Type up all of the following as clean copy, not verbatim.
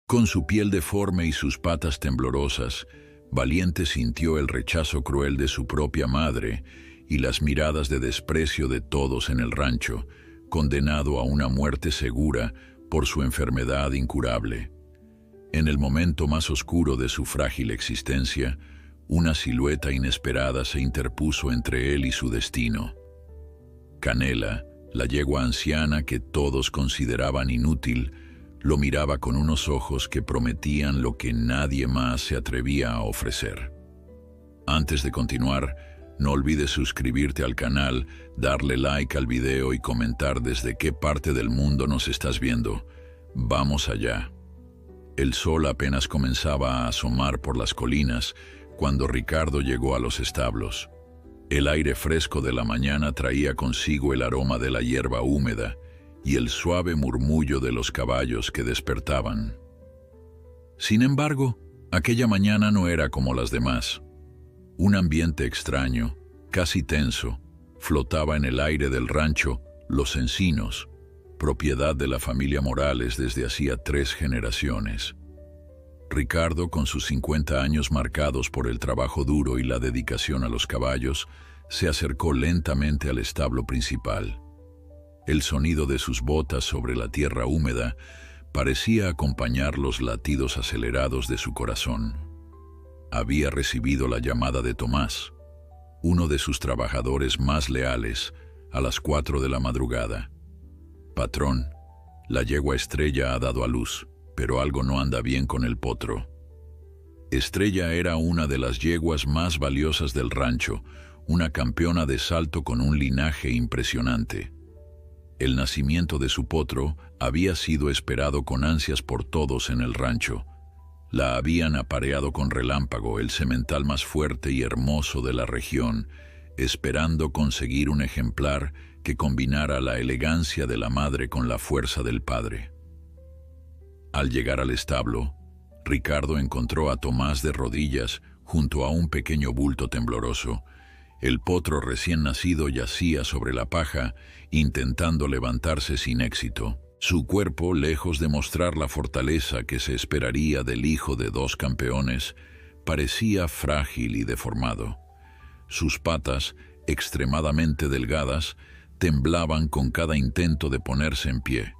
Con su piel deforme y sus patas temblorosas, Valiente sintió el rechazo cruel de su propia madre y las miradas de desprecio de todos en el rancho, condenado a una muerte segura por su enfermedad incurable. En el momento más oscuro de su frágil existencia, una silueta inesperada se interpuso entre él y su destino. Canela, la yegua anciana que todos consideraban inútil, lo miraba con unos ojos que prometían lo que nadie más se atrevía a ofrecer. Antes de continuar, no olvides suscribirte al canal, darle like al video y comentar desde qué parte del mundo nos estás viendo. Vamos allá. El sol apenas comenzaba a asomar por las colinas cuando Ricardo llegó a los establos. El aire fresco de la mañana traía consigo el aroma de la hierba húmeda y el suave murmullo de los caballos que despertaban. Sin embargo, aquella mañana no era como las demás. Un ambiente extraño, casi tenso, flotaba en el aire del rancho Los Encinos, propiedad de la familia Morales desde hacía 3 generaciones. Ricardo, con sus 50 años marcados por el trabajo duro y la dedicación a los caballos, se acercó lentamente al establo principal. El sonido de sus botas sobre la tierra húmeda parecía acompañar los latidos acelerados de su corazón. Había recibido la llamada de Tomás, uno de sus trabajadores más leales, a las 4 de la madrugada. «Patrón, la yegua Estrella ha dado a luz, pero algo no anda bien con el potro». Estrella era una de las yeguas más valiosas del rancho, una campeona de salto con un linaje impresionante. El nacimiento de su potro había sido esperado con ansias por todos en el rancho. La habían apareado con Relámpago, el semental más fuerte y hermoso de la región, esperando conseguir un ejemplar que combinara la elegancia de la madre con la fuerza del padre. Al llegar al establo, Ricardo encontró a Tomás de rodillas junto a un pequeño bulto tembloroso. El potro recién nacido yacía sobre la paja, intentando levantarse sin éxito. Su cuerpo, lejos de mostrar la fortaleza que se esperaría del hijo de 2 campeones, parecía frágil y deformado. Sus patas, extremadamente delgadas, temblaban con cada intento de ponerse en pie,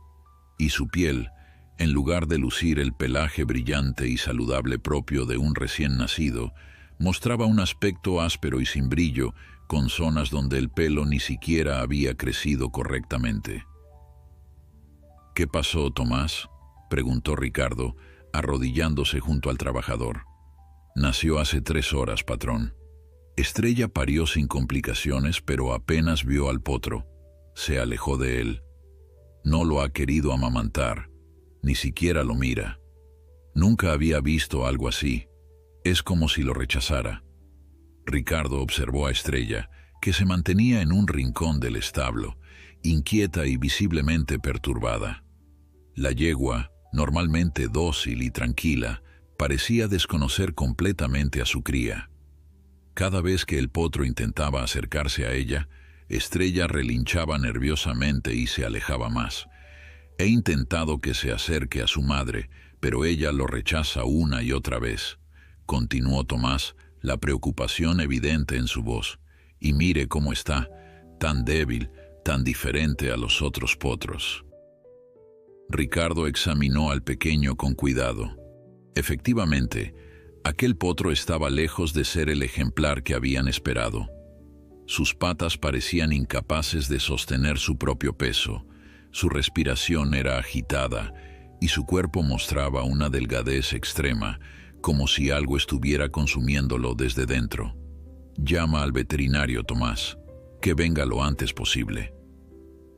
y su piel, en lugar de lucir el pelaje brillante y saludable propio de un recién nacido, mostraba un aspecto áspero y sin brillo, con zonas donde el pelo ni siquiera había crecido correctamente. «¿Qué pasó, Tomás?», preguntó Ricardo, arrodillándose junto al trabajador. «Nació hace 3 horas, patrón». Estrella parió sin complicaciones, pero apenas vio al potro. Se alejó de él. No lo ha querido amamantar, ni siquiera lo mira. Nunca había visto algo así. Es como si lo rechazara. Ricardo observó a Estrella, que se mantenía en un rincón del establo, inquieta y visiblemente perturbada. La yegua, normalmente dócil y tranquila, parecía desconocer completamente a su cría. Cada vez que el potro intentaba acercarse a ella, Estrella relinchaba nerviosamente y se alejaba más. «He intentado que se acerque a su madre, pero ella lo rechaza una y otra vez», continuó Tomás, la preocupación evidente en su voz. «Y mire cómo está, tan débil, tan diferente a los otros potros». Ricardo examinó al pequeño con cuidado. Efectivamente, aquel potro estaba lejos de ser el ejemplar que habían esperado. Sus patas parecían incapaces de sostener su propio peso, su respiración era agitada y su cuerpo mostraba una delgadez extrema, como si algo estuviera consumiéndolo desde dentro. «Llama al veterinario, Tomás, que venga lo antes posible».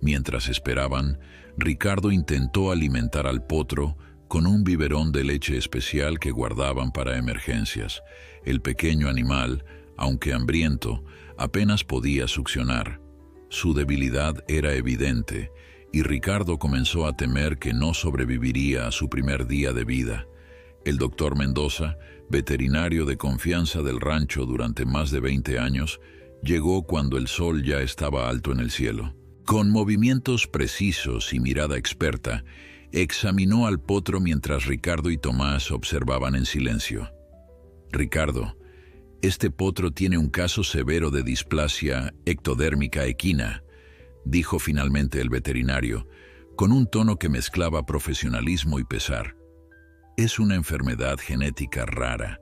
Mientras esperaban, Ricardo intentó alimentar al potro con un biberón de leche especial que guardaban para emergencias. El pequeño animal, aunque hambriento, apenas podía succionar. Su debilidad era evidente, y Ricardo comenzó a temer que no sobreviviría a su primer día de vida. El doctor Mendoza, veterinario de confianza del rancho durante más de 20 años, llegó cuando el sol ya estaba alto en el cielo. Con movimientos precisos y mirada experta, Examinó al potro mientras Ricardo y Tomás observaban en silencio. «Ricardo, este potro tiene un caso severo de displasia ectodérmica equina», dijo finalmente el veterinario, con un tono que mezclaba profesionalismo y pesar. «Es una enfermedad genética rara.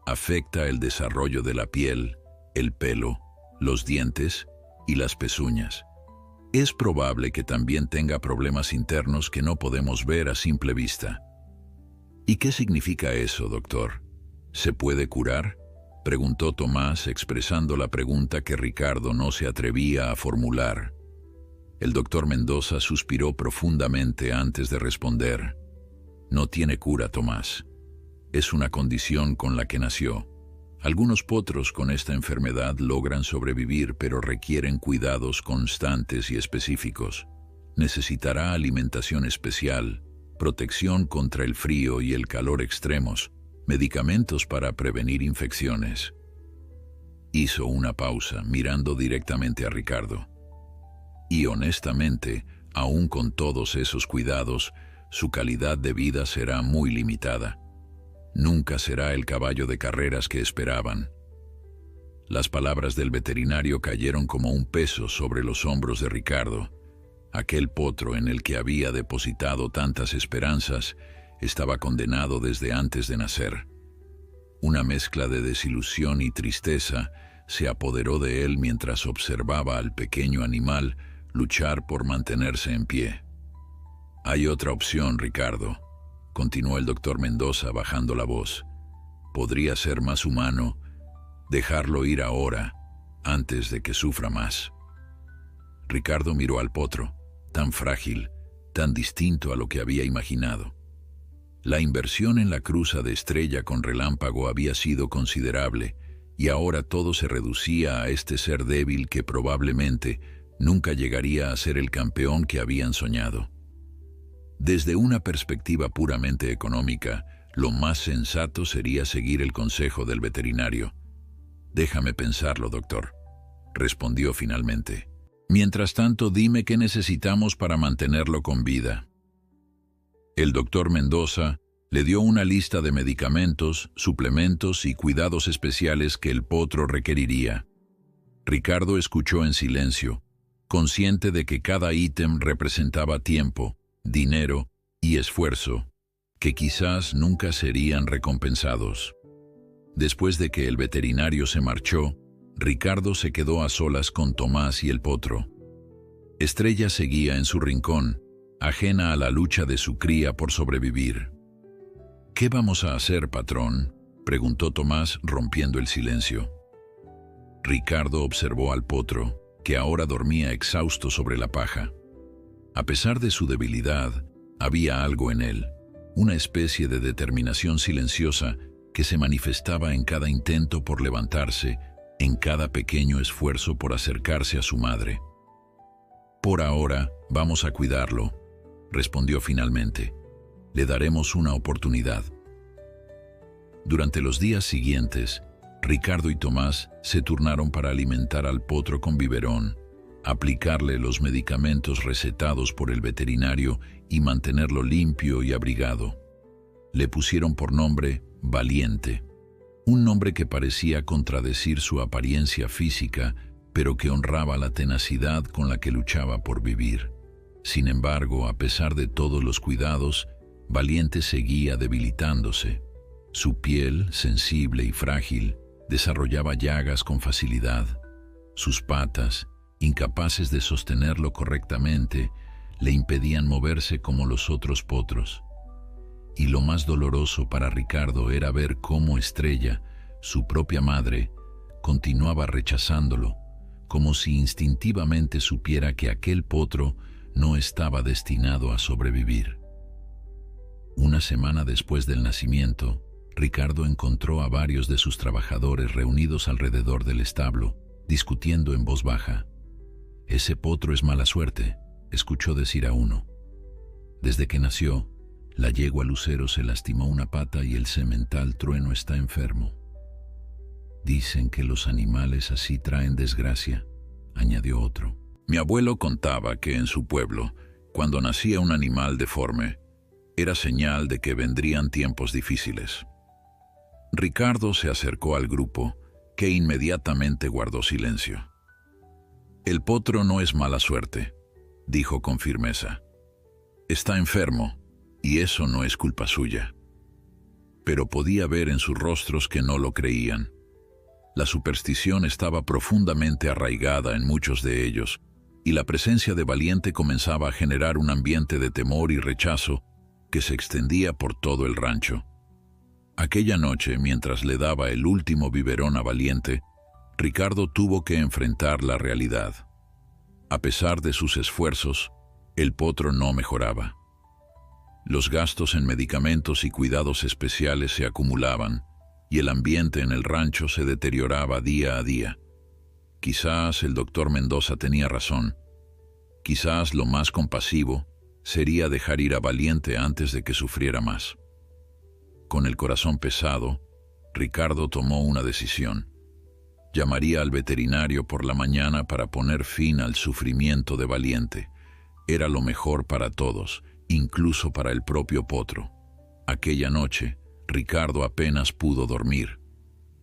Afecta el desarrollo de la piel, el pelo, los dientes y las pezuñas. Es probable que también tenga problemas internos que no podemos ver a simple vista». «¿Y qué significa eso, doctor? ¿Se puede curar?», preguntó Tomás, expresando la pregunta que Ricardo no se atrevía a formular. El doctor Mendoza suspiró profundamente antes de responder. «No tiene cura, Tomás. Es una condición con la que nació. Algunos potros con esta enfermedad logran sobrevivir, pero requieren cuidados constantes y específicos. Necesitará alimentación especial, protección contra el frío y el calor extremos, medicamentos para prevenir infecciones». Hizo una pausa, mirando directamente a Ricardo. «Y honestamente, aún con todos esos cuidados, su calidad de vida será muy limitada. Nunca será el caballo de carreras que esperaban». Las palabras del veterinario cayeron como un peso sobre los hombros de Ricardo. Aquel potro en el que había depositado tantas esperanzas estaba condenado desde antes de nacer. Una mezcla de desilusión y tristeza se apoderó de él mientras observaba al pequeño animal luchar por mantenerse en pie. «Hay otra opción, Ricardo», continuó el doctor Mendoza bajando la voz. «Podría ser más humano, dejarlo ir ahora, antes de que sufra más». Ricardo miró al potro, tan frágil, tan distinto a lo que había imaginado. La inversión en la cruza de Estrella con Relámpago había sido considerable, y ahora todo se reducía a este ser débil que probablemente nunca llegaría a ser el campeón que habían soñado. Desde una perspectiva puramente económica, lo más sensato sería seguir el consejo del veterinario. «Déjame pensarlo, doctor», respondió finalmente. «Mientras tanto, dime qué necesitamos para mantenerlo con vida». El doctor Mendoza le dio una lista de medicamentos, suplementos y cuidados especiales que el potro requeriría. Ricardo escuchó en silencio, consciente de que cada ítem representaba tiempo, dinero y esfuerzo, que quizás nunca serían recompensados. Después de que el veterinario se marchó, Ricardo se quedó a solas con Tomás y el potro. Estrella seguía en su rincón, ajena a la lucha de su cría por sobrevivir. «¿Qué vamos a hacer, patrón?», preguntó Tomás, rompiendo el silencio. Ricardo observó al potro, que ahora dormía exhausto sobre la paja. A pesar de su debilidad, había algo en él, una especie de determinación silenciosa que se manifestaba en cada intento por levantarse, en cada pequeño esfuerzo por acercarse a su madre. «Por ahora, vamos a cuidarlo», respondió finalmente. «Le daremos una oportunidad». Durante los días siguientes, Ricardo y Tomás se turnaron para alimentar al potro con biberón, aplicarle los medicamentos recetados por el veterinario y mantenerlo limpio y abrigado. Le pusieron por nombre Valiente, un nombre que parecía contradecir su apariencia física, pero que honraba la tenacidad con la que luchaba por vivir. Sin embargo, a pesar de todos los cuidados, Valiente seguía debilitándose. Su piel, sensible y frágil, desarrollaba llagas con facilidad. Sus patas, incapaces de sostenerlo correctamente, le impedían moverse como los otros potros. Y lo más doloroso para Ricardo era ver cómo Estrella, su propia madre, continuaba rechazándolo, como si instintivamente supiera que aquel potro no estaba destinado a sobrevivir. Una semana después del nacimiento, Ricardo encontró a varios de sus trabajadores reunidos alrededor del establo, discutiendo en voz baja. «Ese potro es mala suerte», escuchó decir a uno. «Desde que nació, la yegua Lucero se lastimó una pata y el semental Trueno está enfermo». «Dicen que los animales así traen desgracia», añadió otro. «Mi abuelo contaba que en su pueblo, Cuando nacía un animal deforme, era señal de que vendrían tiempos difíciles. Ricardo se acercó al grupo, que inmediatamente guardó silencio. «El potro no es mala suerte», dijo con firmeza. «Está enfermo, y eso no es culpa suya». Pero podía ver en sus rostros que no lo creían. La superstición estaba profundamente arraigada en muchos de ellos, y la presencia de Valiente comenzaba a generar un ambiente de temor y rechazo que se extendía por todo el rancho. Aquella noche, mientras le daba el último biberón a Valiente, Ricardo tuvo que enfrentar la realidad. A pesar de sus esfuerzos, el potro no mejoraba. Los gastos en medicamentos y cuidados especiales se acumulaban, y el ambiente en el rancho se deterioraba día a día. Quizás el doctor Mendoza tenía razón. Quizás lo más compasivo sería dejar ir a Valiente antes de que sufriera más. Con el corazón pesado, Ricardo tomó una decisión. Llamaría al veterinario por la mañana para poner fin al sufrimiento de Valiente. Era lo mejor para todos, incluso para el propio potro. Aquella noche, Ricardo apenas pudo dormir.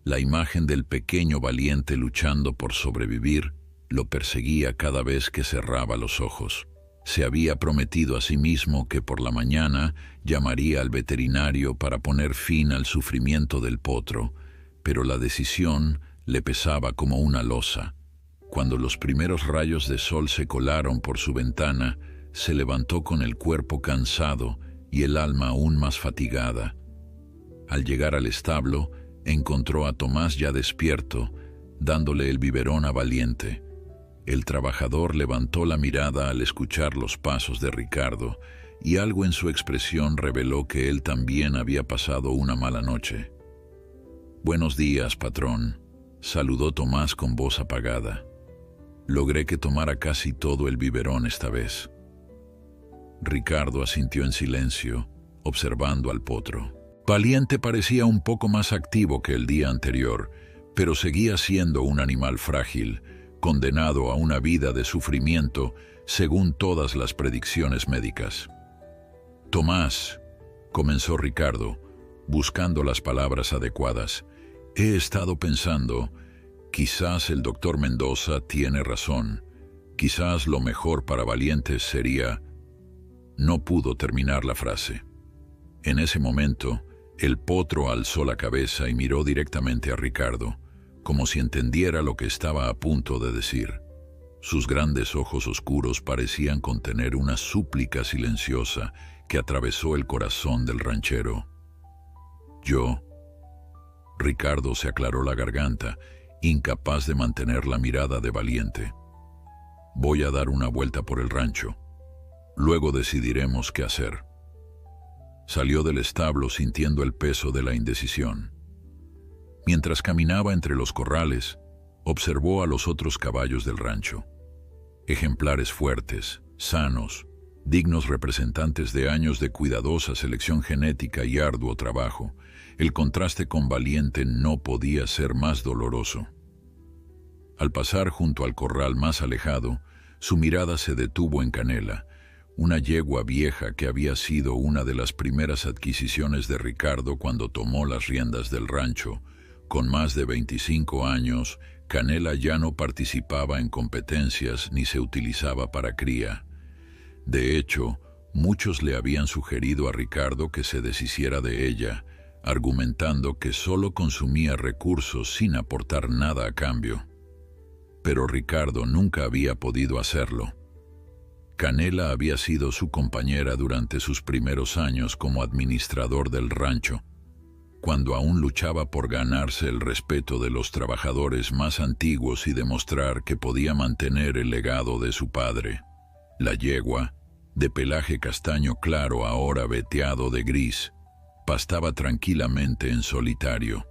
La imagen del pequeño Valiente luchando por sobrevivir lo perseguía cada vez que cerraba los ojos. Se había prometido a sí mismo que por la mañana llamaría al veterinario para poner fin al sufrimiento del potro, pero la decisión le pesaba como una losa. Cuando los primeros rayos de sol se colaron por su ventana, se levantó con el cuerpo cansado y el alma aún más fatigada. Al llegar al establo, encontró a Tomás ya despierto, dándole el biberón a Valiente. El trabajador levantó la mirada al escuchar los pasos de Ricardo, y algo en su expresión reveló que él también había pasado una mala noche. «Buenos días, patrón», saludó Tomás con voz apagada. «Logré que tomara casi todo el biberón esta vez». Ricardo asintió en silencio, observando al potro. Valiente parecía un poco más activo que el día anterior, pero seguía siendo un animal frágil, condenado a una vida de sufrimiento según todas las predicciones médicas. «Tomás», comenzó Ricardo, buscando las palabras adecuadas, «he estado pensando, quizás el doctor Mendoza tiene razón, quizás lo mejor para Valiente sería...». No pudo terminar la frase. En ese momento, el potro alzó la cabeza y miró directamente a Ricardo, como si entendiera lo que estaba a punto de decir. Sus grandes ojos oscuros parecían contener una súplica silenciosa que atravesó el corazón del ranchero. «Yo...». Ricardo se aclaró la garganta, incapaz de mantener la mirada de Valiente. «Voy a dar una vuelta por el rancho. Luego decidiremos qué hacer». Salió del establo sintiendo el peso de la indecisión. Mientras caminaba entre los corrales, observó a los otros caballos del rancho. Ejemplares fuertes, sanos, dignos representantes de años de cuidadosa selección genética y arduo trabajo. El contraste con Valiente no podía ser más doloroso. Al pasar junto al corral más alejado, su mirada se detuvo en Canela, una yegua vieja que había sido una de las primeras adquisiciones de Ricardo cuando tomó las riendas del rancho. Con más de 25 años, Canela ya no participaba en competencias ni se utilizaba para cría. De hecho, muchos le habían sugerido a Ricardo que se deshiciera de ella, argumentando que solo consumía recursos sin aportar nada a cambio. Pero Ricardo nunca había podido hacerlo. Canela había sido su compañera durante sus primeros años como administrador del rancho, cuando aún luchaba por ganarse el respeto de los trabajadores más antiguos y demostrar que podía mantener el legado de su padre. La yegua, de pelaje castaño claro ahora veteado de gris, pastaba tranquilamente en solitario.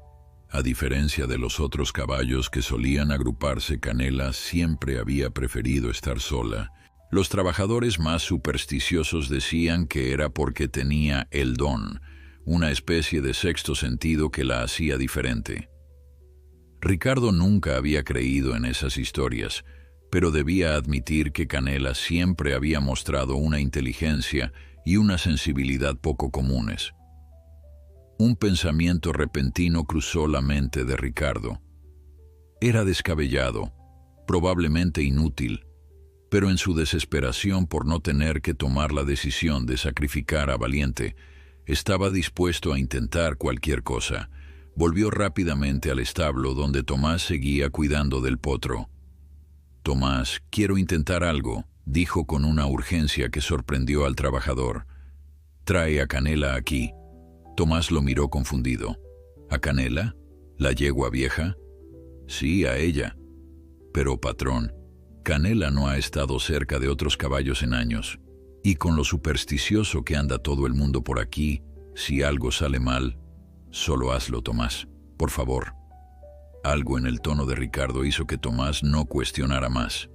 A diferencia de los otros caballos que solían agruparse, Canela siempre había preferido estar sola. Los trabajadores más supersticiosos decían que era porque tenía el don, una especie de sexto sentido que la hacía diferente. Ricardo nunca había creído en esas historias, pero debía admitir que Canela siempre había mostrado una inteligencia y una sensibilidad poco comunes. Un pensamiento repentino cruzó la mente de Ricardo. Era descabellado, probablemente inútil, pero en su desesperación por no tener que tomar la decisión de sacrificar a Valiente, estaba dispuesto a intentar cualquier cosa. Volvió rápidamente al establo donde Tomás seguía cuidando del potro. «Tomás, quiero intentar algo», dijo con una urgencia que sorprendió al trabajador. «Trae a Canela aquí». Tomás lo miró confundido. «¿A Canela? ¿La yegua vieja?» «Sí, a ella». «Pero, patrón, Canela no ha estado cerca de otros caballos en años. Y con lo supersticioso que anda todo el mundo por aquí, si algo sale mal, solo hazlo, Tomás, por favor». Algo en el tono de Ricardo hizo que Tomás no cuestionara más.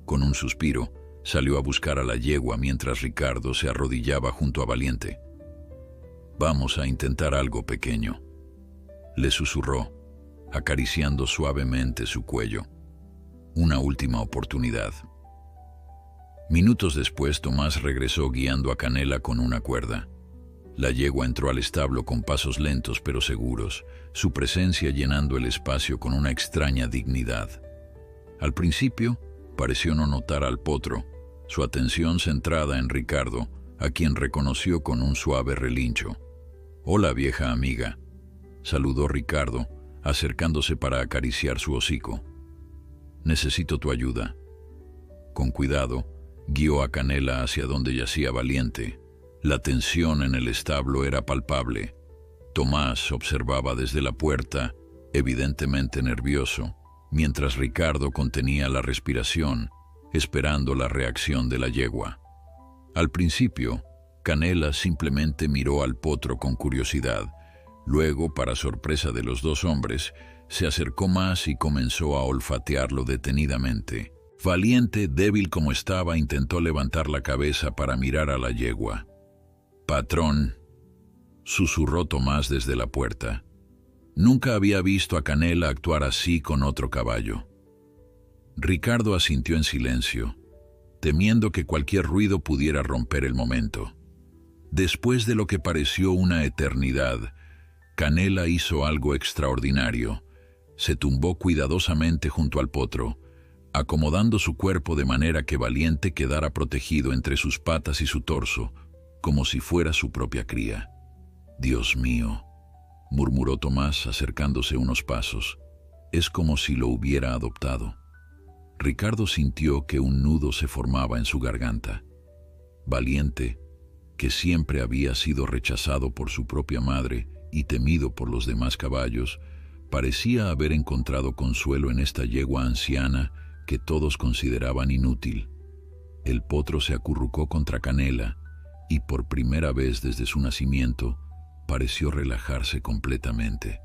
Con un suspiro, salió a buscar a la yegua mientras Ricardo se arrodillaba junto a Valiente. «Vamos a intentar algo, pequeño», le susurró, acariciando suavemente su cuello. «Una última oportunidad». Minutos después, Tomás regresó guiando a Canela con una cuerda. La yegua entró al establo con pasos lentos pero seguros, su presencia llenando el espacio con una extraña dignidad. Al principio, pareció no notar al potro, su atención centrada en Ricardo, a quien reconoció con un suave relincho. «Hola, vieja amiga», saludó Ricardo, acercándose para acariciar su hocico. «Necesito tu ayuda». Con cuidado, guió a Canela hacia donde yacía Valiente. La tensión en el establo era palpable. Tomás observaba desde la puerta, evidentemente nervioso, mientras Ricardo contenía la respiración, esperando la reacción de la yegua. Al principio, Canela simplemente miró al potro con curiosidad. Luego, para sorpresa de los dos hombres, se acercó más y comenzó a olfatearlo detenidamente. Valiente, débil como estaba, intentó levantar la cabeza para mirar a la yegua. «Patrón», susurró Tomás desde la puerta. Nunca había visto a Canela actuar así con otro caballo. Ricardo asintió en silencio, temiendo que cualquier ruido pudiera romper el momento. Después de lo que pareció una eternidad, Canela hizo algo extraordinario. Se tumbó cuidadosamente junto al potro, acomodando su cuerpo de manera que Valiente quedara protegido entre sus patas y su torso, como si fuera su propia cría. «Dios mío», murmuró Tomás acercándose unos pasos. «Es como si lo hubiera adoptado». Ricardo sintió que un nudo se formaba en su garganta. Valiente, que siempre había sido rechazado por su propia madre y temido por los demás caballos, parecía haber encontrado consuelo en esta yegua anciana que todos consideraban inútil. El potro se acurrucó contra Canela y por primera vez desde su nacimiento pareció relajarse completamente.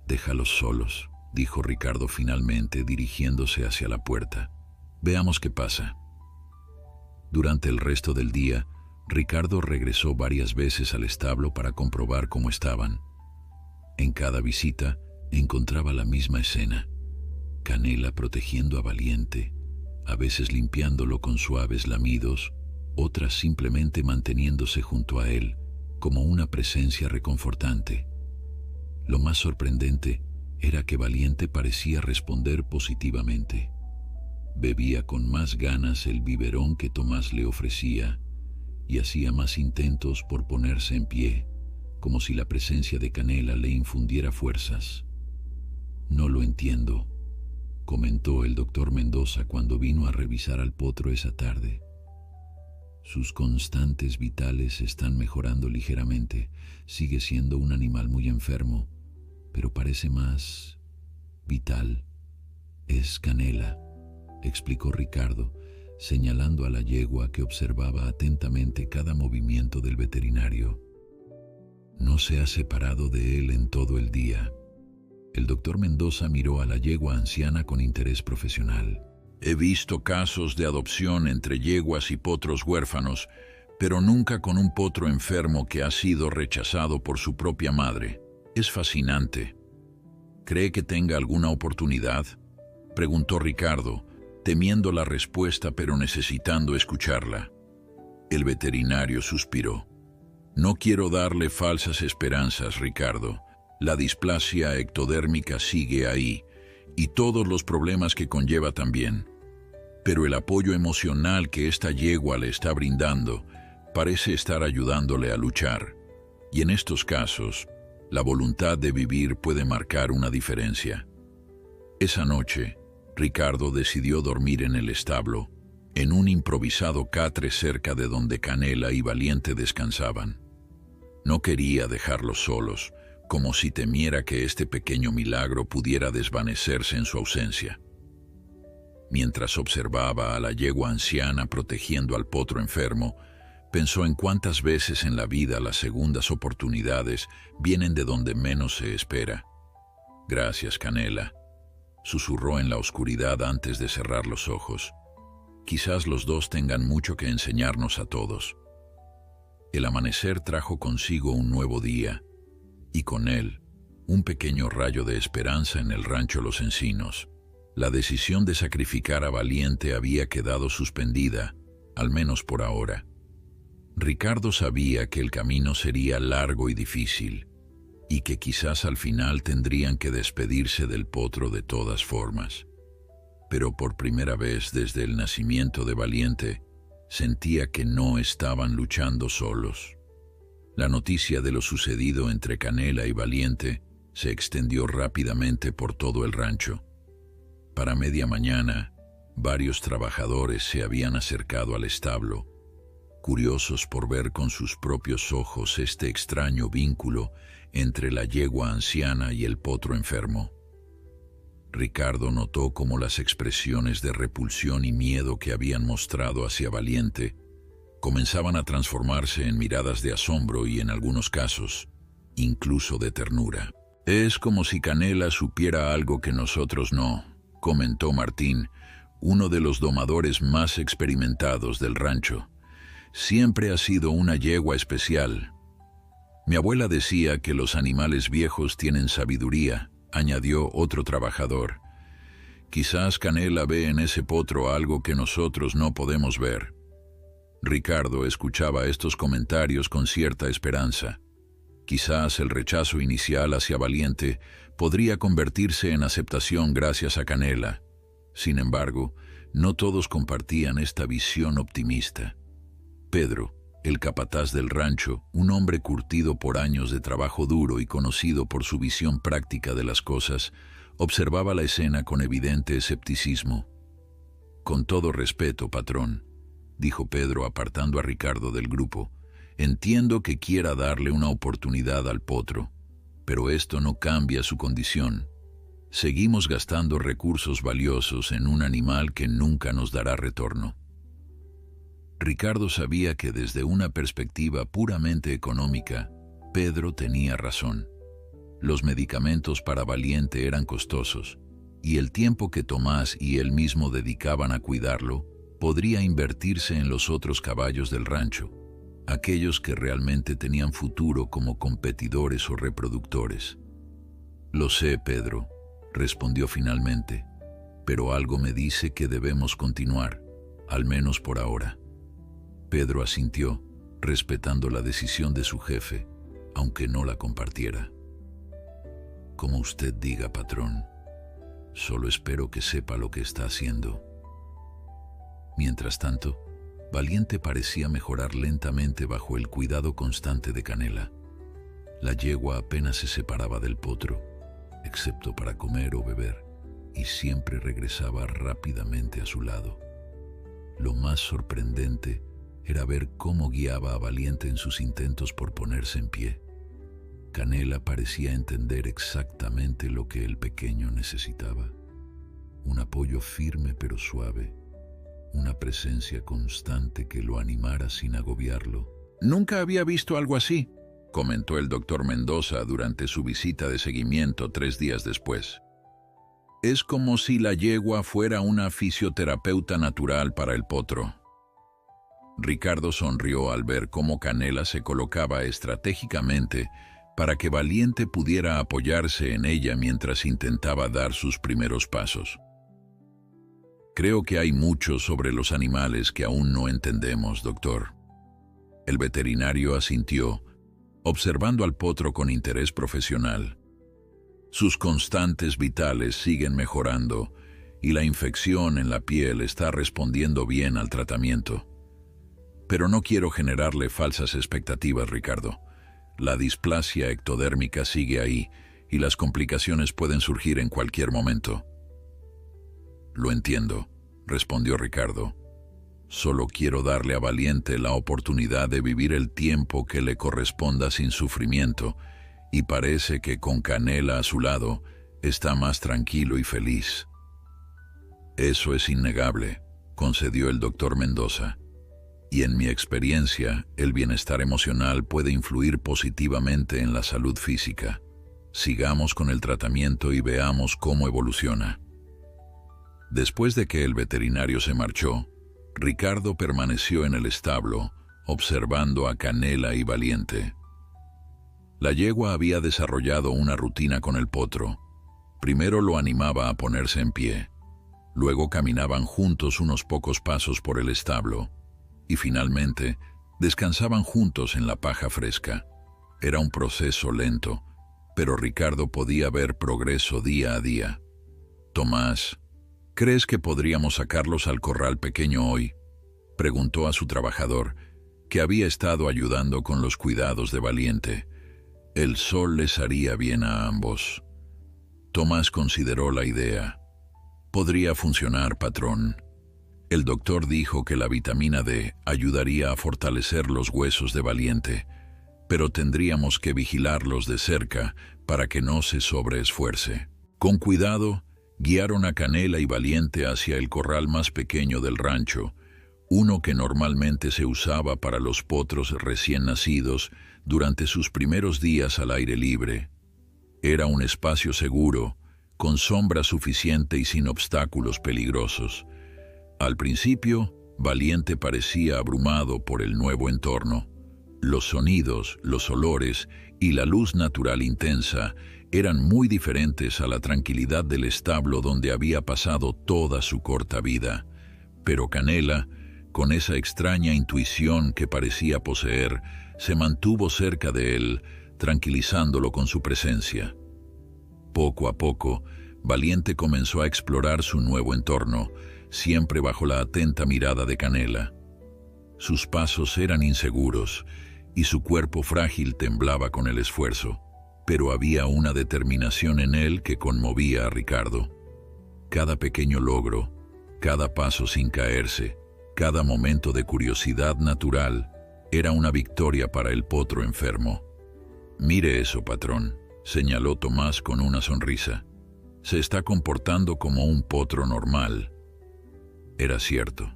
«Déjalos solos», dijo Ricardo finalmente, dirigiéndose hacia la puerta. «Veamos qué pasa». Durante el resto del día, Ricardo regresó varias veces al establo para comprobar cómo estaban. En cada visita encontraba la misma escena: Canela protegiendo a Valiente, a veces limpiándolo con suaves lamidos, otras simplemente manteniéndose junto a él, como una presencia reconfortante. Lo más sorprendente era que Valiente parecía responder positivamente. Bebía con más ganas el biberón que Tomás le ofrecía y hacía más intentos por ponerse en pie, como si la presencia de Canela le infundiera fuerzas. «No lo entiendo», comentó el doctor Mendoza cuando vino a revisar al potro esa tarde. «Sus constantes vitales están mejorando ligeramente. Sigue siendo un animal muy enfermo, pero parece más vital. Es Canela», explicó Ricardo, señalando a la yegua que observaba atentamente cada movimiento del veterinario. «No se ha separado de él en todo el día». El doctor Mendoza miró a la yegua anciana con interés profesional. «He visto casos de adopción entre yeguas y potros huérfanos, pero nunca con un potro enfermo que ha sido rechazado por su propia madre. Es fascinante». «¿Cree que tenga alguna oportunidad?», preguntó Ricardo, temiendo la respuesta pero necesitando escucharla. El veterinario suspiró. No quiero darle falsas esperanzas, Ricardo. La displasia ectodérmica sigue ahí, y todos los problemas que conlleva también. Pero el apoyo emocional que esta yegua le está brindando parece estar ayudándole a luchar. Y en estos casos, la voluntad de vivir puede marcar una diferencia. Esa noche, Ricardo decidió dormir en el establo, en un improvisado catre cerca de donde Canela y Valiente descansaban. No quería dejarlos solos, como si temiera que este pequeño milagro pudiera desvanecerse en su ausencia. Mientras observaba a la yegua anciana protegiendo al potro enfermo, pensó en cuántas veces en la vida las segundas oportunidades vienen de donde menos se espera. Gracias, Canela, susurró en la oscuridad antes de cerrar los ojos. Quizás los dos tengan mucho que enseñarnos a todos. El amanecer trajo consigo un nuevo día, y con él, un pequeño rayo de esperanza en el rancho Los Encinos. La decisión de sacrificar a Valiente había quedado suspendida, al menos por ahora. Ricardo sabía que el camino sería largo y difícil, y que quizás al final tendrían que despedirse del potro de todas formas. Pero por primera vez desde el nacimiento de Valiente, sentía que no estaban luchando solos. La noticia de lo sucedido entre Canela y Valiente se extendió rápidamente por todo el rancho. Para media mañana, varios trabajadores se habían acercado al establo, curiosos por ver con sus propios ojos este extraño vínculo entre la yegua anciana y el potro enfermo. Ricardo notó cómo las expresiones de repulsión y miedo que habían mostrado hacia Valiente comenzaban a transformarse en miradas de asombro y, en algunos casos, incluso de ternura. «Es como si Canela supiera algo que nosotros no», comentó Martín, uno de los domadores más experimentados del rancho. «Siempre ha sido una yegua especial. Mi abuela decía que los animales viejos tienen sabiduría», añadió otro trabajador. «Quizás Canela ve en ese potro algo que nosotros no podemos ver». Ricardo escuchaba estos comentarios con cierta esperanza. Quizás el rechazo inicial hacia Valiente podría convertirse en aceptación gracias a Canela. Sin embargo, no todos compartían esta visión optimista. Pedro, el capataz del rancho, un hombre curtido por años de trabajo duro y conocido por su visión práctica de las cosas, observaba la escena con evidente escepticismo. «Con todo respeto, patrón», dijo Pedro apartando a Ricardo del grupo, «entiendo que quiera darle una oportunidad al potro, pero esto no cambia su condición. Seguimos gastando recursos valiosos en un animal que nunca nos dará retorno». Ricardo sabía que desde una perspectiva puramente económica, Pedro tenía razón. Los medicamentos para Valiente eran costosos, y el tiempo que Tomás y él mismo dedicaban a cuidarlo podría invertirse en los otros caballos del rancho, aquellos que realmente tenían futuro como competidores o reproductores. «Lo sé, Pedro», respondió finalmente, «pero algo me dice que debemos continuar, al menos por ahora». Pedro asintió, respetando la decisión de su jefe, aunque no la compartiera. «Como usted diga, patrón. Solo espero que sepa lo que está haciendo». Mientras tanto, Valiente parecía mejorar lentamente bajo el cuidado constante de Canela. La yegua apenas se separaba del potro, excepto para comer o beber, y siempre regresaba rápidamente a su lado. Lo más sorprendente era ver cómo guiaba a Valiente en sus intentos por ponerse en pie. Canela parecía entender exactamente lo que el pequeño necesitaba. Un apoyo firme pero suave, una presencia constante que lo animara sin agobiarlo. «Nunca había visto algo así», comentó el doctor Mendoza durante su visita de seguimiento 3 días después. «Es como si la yegua fuera una fisioterapeuta natural para el potro». Ricardo sonrió al ver cómo Canela se colocaba estratégicamente para que Valiente pudiera apoyarse en ella mientras intentaba dar sus primeros pasos. Creo que hay mucho sobre los animales que aún no entendemos, doctor. El veterinario asintió, observando al potro con interés profesional. Sus constantes vitales siguen mejorando y la infección en la piel está respondiendo bien al tratamiento. Pero no quiero generarle falsas expectativas, Ricardo. La displasia ectodérmica sigue ahí y las complicaciones pueden surgir en cualquier momento. Lo entiendo, respondió Ricardo. Solo quiero darle a Valiente la oportunidad de vivir el tiempo que le corresponda sin sufrimiento, y parece que con Canela a su lado está más tranquilo y feliz. Eso es innegable, concedió el doctor Mendoza. Y en mi experiencia, el bienestar emocional puede influir positivamente en la salud física. Sigamos con el tratamiento y veamos cómo evoluciona. Después de que el veterinario se marchó, Ricardo permaneció en el establo, observando a Canela y Valiente. La yegua había desarrollado una rutina con el potro. Primero lo animaba a ponerse en pie. Luego caminaban juntos unos pocos pasos por el establo. Y finalmente, descansaban juntos en la paja fresca. Era un proceso lento, pero Ricardo podía ver progreso día a día. «Tomás, ¿crees que podríamos sacarlos al corral pequeño hoy?», preguntó a su trabajador, que había estado ayudando con los cuidados de Valiente. El sol les haría bien a ambos. Tomás consideró la idea. «Podría funcionar, patrón. El doctor dijo que la vitamina D ayudaría a fortalecer los huesos de Valiente, pero tendríamos que vigilarlos de cerca para que no se sobreesfuerce». Con cuidado, guiaron a Canela y Valiente hacia el corral más pequeño del rancho, uno que normalmente se usaba para los potros recién nacidos durante sus primeros días al aire libre. Era un espacio seguro, con sombra suficiente y sin obstáculos peligrosos. Al principio, Valiente parecía abrumado por el nuevo entorno. Los sonidos, los olores y la luz natural intensa eran muy diferentes a la tranquilidad del establo donde había pasado toda su corta vida. Pero Canela, con esa extraña intuición que parecía poseer, se mantuvo cerca de él, tranquilizándolo con su presencia. Poco a poco, Valiente comenzó a explorar su nuevo entorno, siempre bajo la atenta mirada de Canela. Sus pasos eran inseguros y su cuerpo frágil temblaba con el esfuerzo, pero había una determinación en él que conmovía a Ricardo. Cada pequeño logro, cada paso sin caerse, cada momento de curiosidad natural, era una victoria para el potro enfermo. «Mire eso, patrón», señaló Tomás con una sonrisa. «Se está comportando como un potro normal». Era cierto.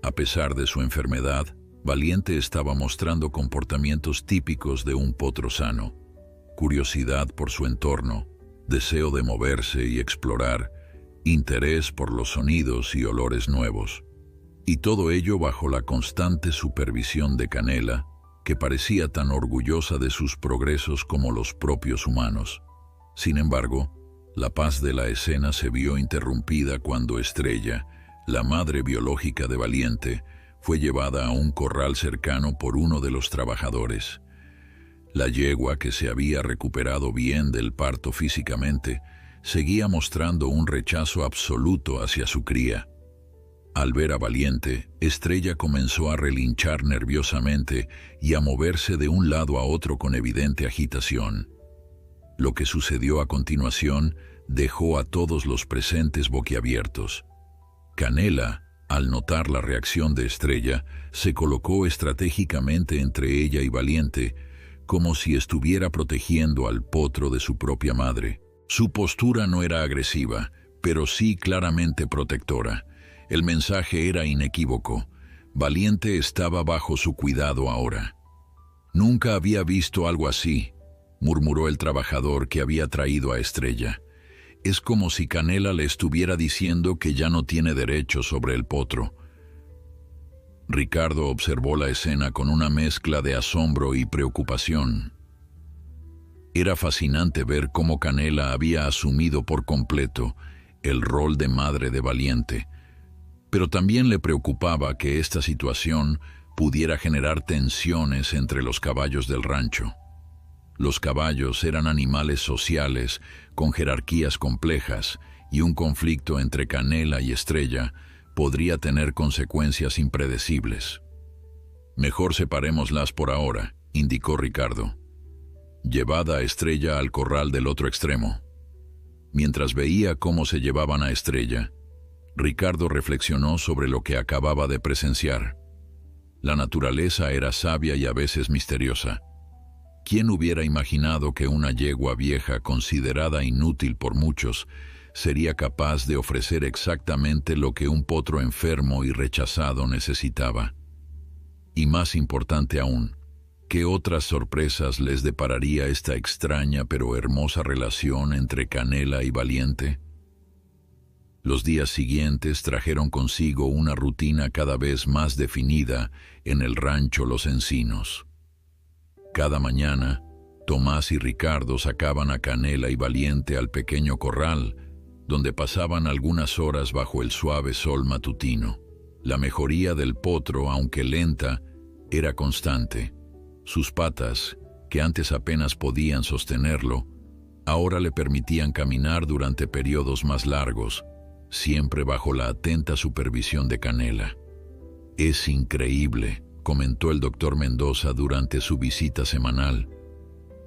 A pesar de su enfermedad, Valiente estaba mostrando comportamientos típicos de un potro sano: curiosidad por su entorno, deseo de moverse y explorar, interés por los sonidos y olores nuevos. Y todo ello bajo la constante supervisión de Canela, que parecía tan orgullosa de sus progresos como los propios humanos. Sin embargo, la paz de la escena se vio interrumpida cuando Estrella, la madre biológica de Valiente, fue llevada a un corral cercano por uno de los trabajadores. La yegua, que se había recuperado bien del parto físicamente, seguía mostrando un rechazo absoluto hacia su cría. Al ver a Valiente, Estrella comenzó a relinchar nerviosamente y a moverse de un lado a otro con evidente agitación. Lo que sucedió a continuación dejó a todos los presentes boquiabiertos. Canela, al notar la reacción de Estrella, se colocó estratégicamente entre ella y Valiente, como si estuviera protegiendo al potro de su propia madre. Su postura no era agresiva, pero sí claramente protectora. El mensaje era inequívoco. Valiente estaba bajo su cuidado ahora. «Nunca había visto algo así», murmuró el trabajador que había traído a Estrella. «Es como si Canela le estuviera diciendo que ya no tiene derecho sobre el potro». Ricardo observó la escena con una mezcla de asombro y preocupación. Era fascinante ver cómo Canela había asumido por completo el rol de madre de Valiente, Pero también le preocupaba que esta situación pudiera generar tensiones entre los caballos del rancho. Los caballos eran animales sociales con jerarquías complejas y un conflicto entre Canela y Estrella podría tener consecuencias impredecibles. «Mejor separémoslas por ahora», indicó Ricardo. «Llevad a Estrella al corral del otro extremo». Mientras veía cómo se llevaban a Estrella, Ricardo reflexionó sobre lo que acababa de presenciar. La naturaleza era sabia y a veces misteriosa. ¿Quién hubiera imaginado que una yegua vieja, considerada inútil por muchos, sería capaz de ofrecer exactamente lo que un potro enfermo y rechazado necesitaba? Y más importante aún, ¿qué otras sorpresas les depararía esta extraña pero hermosa relación entre Canela y Valiente? Los días siguientes trajeron consigo una rutina cada vez más definida en el rancho Los Encinos. Cada mañana, Tomás y Ricardo sacaban a Canela y Valiente al pequeño corral, donde pasaban algunas horas bajo el suave sol matutino. La mejoría del potro, aunque lenta, era constante. Sus patas, que antes apenas podían sostenerlo, ahora le permitían caminar durante periodos más largos, siempre bajo la atenta supervisión de Canela. «Es increíble», comentó el doctor Mendoza durante su visita semanal.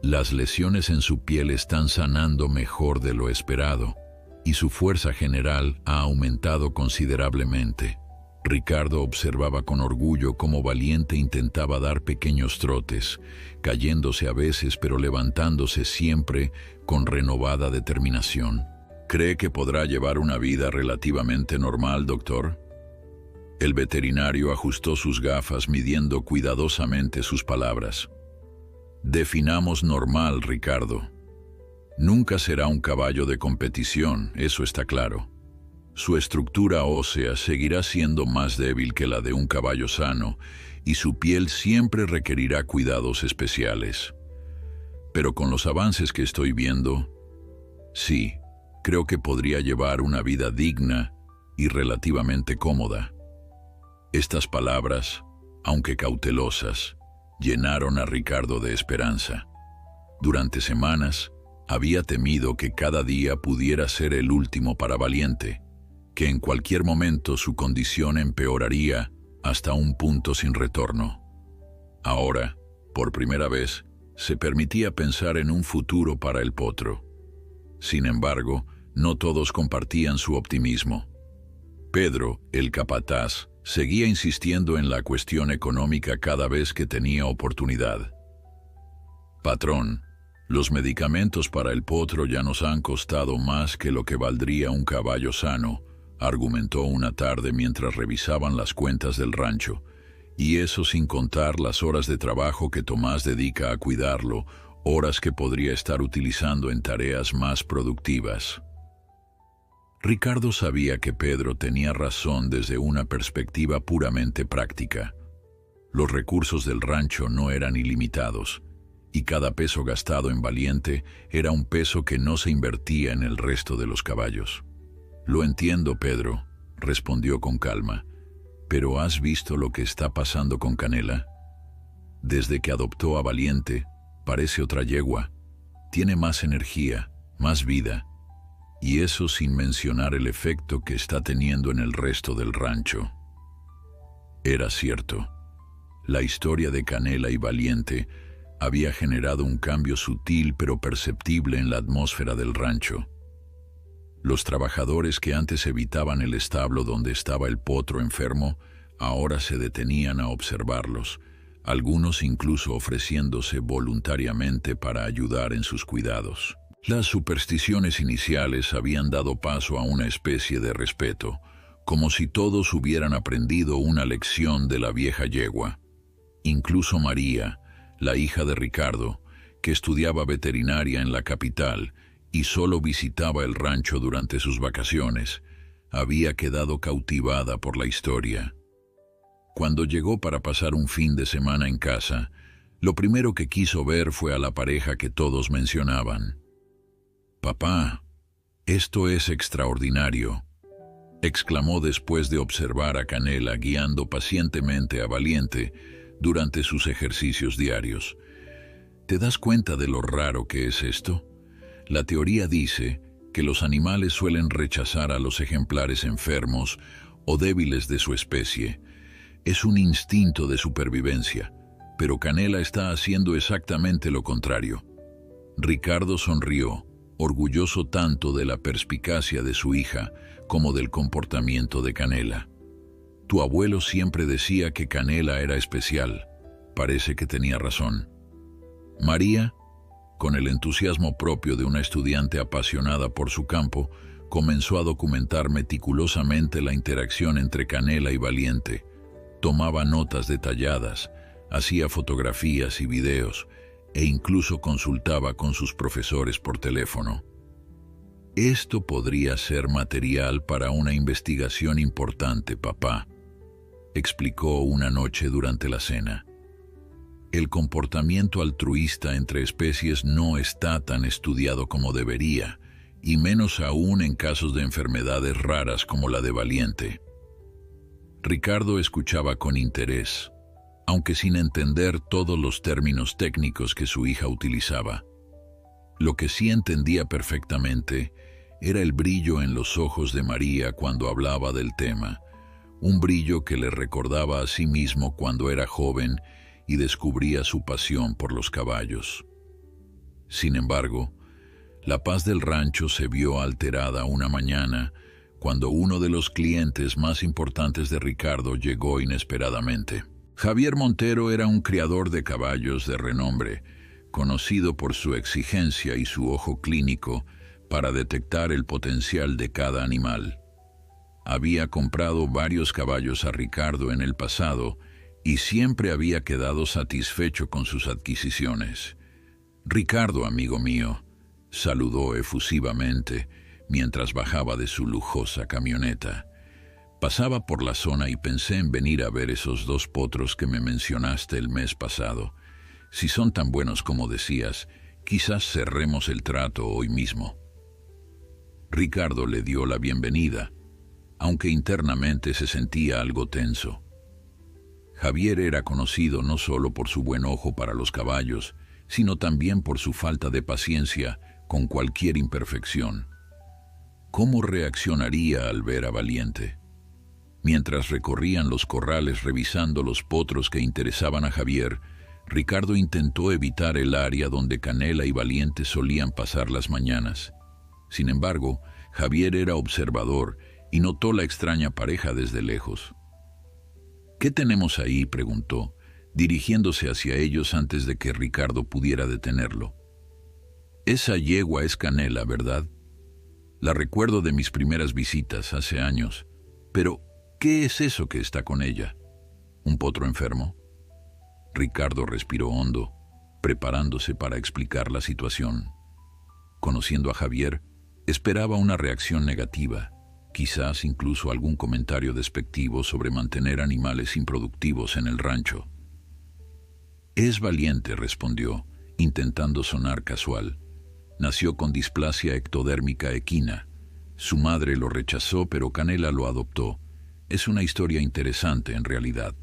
«Las lesiones en su piel están sanando mejor de lo esperado, y su fuerza general ha aumentado considerablemente». Ricardo observaba con orgullo cómo Valiente intentaba dar pequeños trotes, cayéndose a veces pero levantándose siempre con renovada determinación. «¿Cree que podrá llevar una vida relativamente normal, doctor?» El veterinario ajustó sus gafas midiendo cuidadosamente sus palabras. «Definamos normal, Ricardo. Nunca será un caballo de competición, eso está claro. Su estructura ósea seguirá siendo más débil que la de un caballo sano y su piel siempre requerirá cuidados especiales. Pero con los avances que estoy viendo, sí, creo que podría llevar una vida digna y relativamente cómoda». Estas palabras, aunque cautelosas, llenaron a Ricardo de esperanza. Durante semanas, había temido que cada día pudiera ser el último para Valiente, que en cualquier momento su condición empeoraría hasta un punto sin retorno. Ahora, por primera vez, se permitía pensar en un futuro para el potro. Sin embargo, no todos compartían su optimismo. Pedro, el capataz, seguía insistiendo en la cuestión económica cada vez que tenía oportunidad. «Patrón, los medicamentos para el potro ya nos han costado más que lo que valdría un caballo sano», argumentó una tarde mientras revisaban las cuentas del rancho, «y eso sin contar las horas de trabajo que Tomás dedica a cuidarlo, horas que podría estar utilizando en tareas más productivas». Ricardo sabía que Pedro tenía razón desde una perspectiva puramente práctica. Los recursos del rancho no eran ilimitados, y cada peso gastado en Valiente era un peso que no se invertía en el resto de los caballos. «Lo entiendo, Pedro», respondió con calma, «pero ¿has visto lo que está pasando con Canela? Desde que adoptó a Valiente, parece otra yegua. Tiene más energía, más vida. Y eso sin mencionar el efecto que está teniendo en el resto del rancho». Era cierto. La historia de Canela y Valiente había generado un cambio sutil pero perceptible en la atmósfera del rancho. Los trabajadores que antes evitaban el establo donde estaba el potro enfermo, ahora se detenían a observarlos, algunos incluso ofreciéndose voluntariamente para ayudar en sus cuidados. Las supersticiones iniciales habían dado paso a una especie de respeto, como si todos hubieran aprendido una lección de la vieja yegua. Incluso María, la hija de Ricardo, que estudiaba veterinaria en la capital y solo visitaba el rancho durante sus vacaciones, había quedado cautivada por la historia. Cuando llegó para pasar un fin de semana en casa, lo primero que quiso ver fue a la pareja que todos mencionaban. «Papá, esto es extraordinario». exclamó después de observar a Canela guiando pacientemente a Valiente durante sus ejercicios diarios. ¿Te das cuenta de lo raro que es esto? La teoría dice que los animales suelen rechazar a los ejemplares enfermos o débiles de su especie. Es un instinto de supervivencia, pero Canela está haciendo exactamente lo contrario. Ricardo sonrió, orgulloso tanto de la perspicacia de su hija como del comportamiento de Canela. Tu abuelo siempre decía que Canela era especial. Parece que tenía razón. María, con el entusiasmo propio de una estudiante apasionada por su campo, comenzó a documentar meticulosamente la interacción entre Canela y Valiente. Tomaba notas detalladas, hacía fotografías y videos, e incluso consultaba con sus profesores por teléfono. Esto podría ser material para una investigación importante, papá, explicó una noche durante la cena. El comportamiento altruista entre especies no está tan estudiado como debería, y menos aún en casos de enfermedades raras como la de Valiente. Ricardo escuchaba con interés, aunque sin entender todos los términos técnicos que su hija utilizaba. Lo que sí entendía perfectamente era el brillo en los ojos de María cuando hablaba del tema, un brillo que le recordaba a sí mismo cuando era joven y descubría su pasión por los caballos. Sin embargo, la paz del rancho se vio alterada una mañana cuando uno de los clientes más importantes de Ricardo llegó inesperadamente. Javier Montero era un criador de caballos de renombre, conocido por su exigencia y su ojo clínico para detectar el potencial de cada animal. Había comprado varios caballos a Ricardo en el pasado y siempre había quedado satisfecho con sus adquisiciones. «Ricardo, amigo mío», saludó efusivamente mientras bajaba de su lujosa camioneta. «Pasaba por la zona y pensé en venir a ver esos 2 potros que me mencionaste el mes pasado. Si son tan buenos como decías, quizás cerremos el trato hoy mismo». Ricardo le dio la bienvenida, aunque internamente se sentía algo tenso. Javier era conocido no solo por su buen ojo para los caballos, sino también por su falta de paciencia con cualquier imperfección. ¿Cómo reaccionaría al ver a Valiente? Mientras recorrían los corrales revisando los potros que interesaban a Javier, Ricardo intentó evitar el área donde Canela y Valiente solían pasar las mañanas. Sin embargo, Javier era observador y notó la extraña pareja desde lejos. «¿Qué tenemos ahí?», preguntó, dirigiéndose hacia ellos antes de que Ricardo pudiera detenerlo. «Esa yegua es Canela, ¿verdad? La recuerdo de mis primeras visitas hace años. Pero, ¿qué es eso que está con ella? ¿Un potro enfermo?». Ricardo respiró hondo, preparándose para explicar la situación. Conociendo a Javier, esperaba una reacción negativa, quizás incluso algún comentario despectivo sobre mantener animales improductivos en el rancho. «Es Valiente», respondió, intentando sonar casual. «Nació con displasia ectodérmica equina. Su madre lo rechazó, pero Canela lo adoptó. Es una historia interesante en realidad».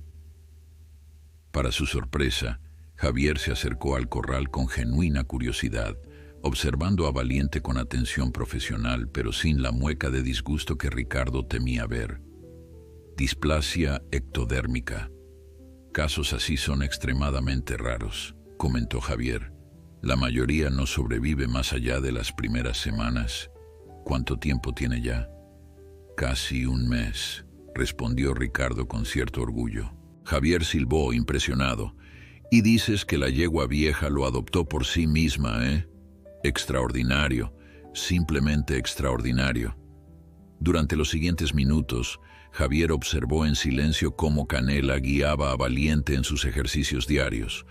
Para su sorpresa, Javier se acercó al corral con genuina curiosidad, observando a Valiente con atención profesional, pero sin la mueca de disgusto que Ricardo temía ver. «Displasia ectodérmica. Casos así son extremadamente raros», comentó Javier. «La mayoría no sobrevive más allá de las primeras semanas». «¿Cuánto tiempo tiene ya?». «Casi un mes», respondió Ricardo con cierto orgullo. Javier silbó, impresionado. «¿Y dices que la yegua vieja lo adoptó por sí misma, eh? Extraordinario, simplemente extraordinario». Durante los siguientes minutos, Javier observó en silencio cómo Canela guiaba a Valiente en sus ejercicios diarios,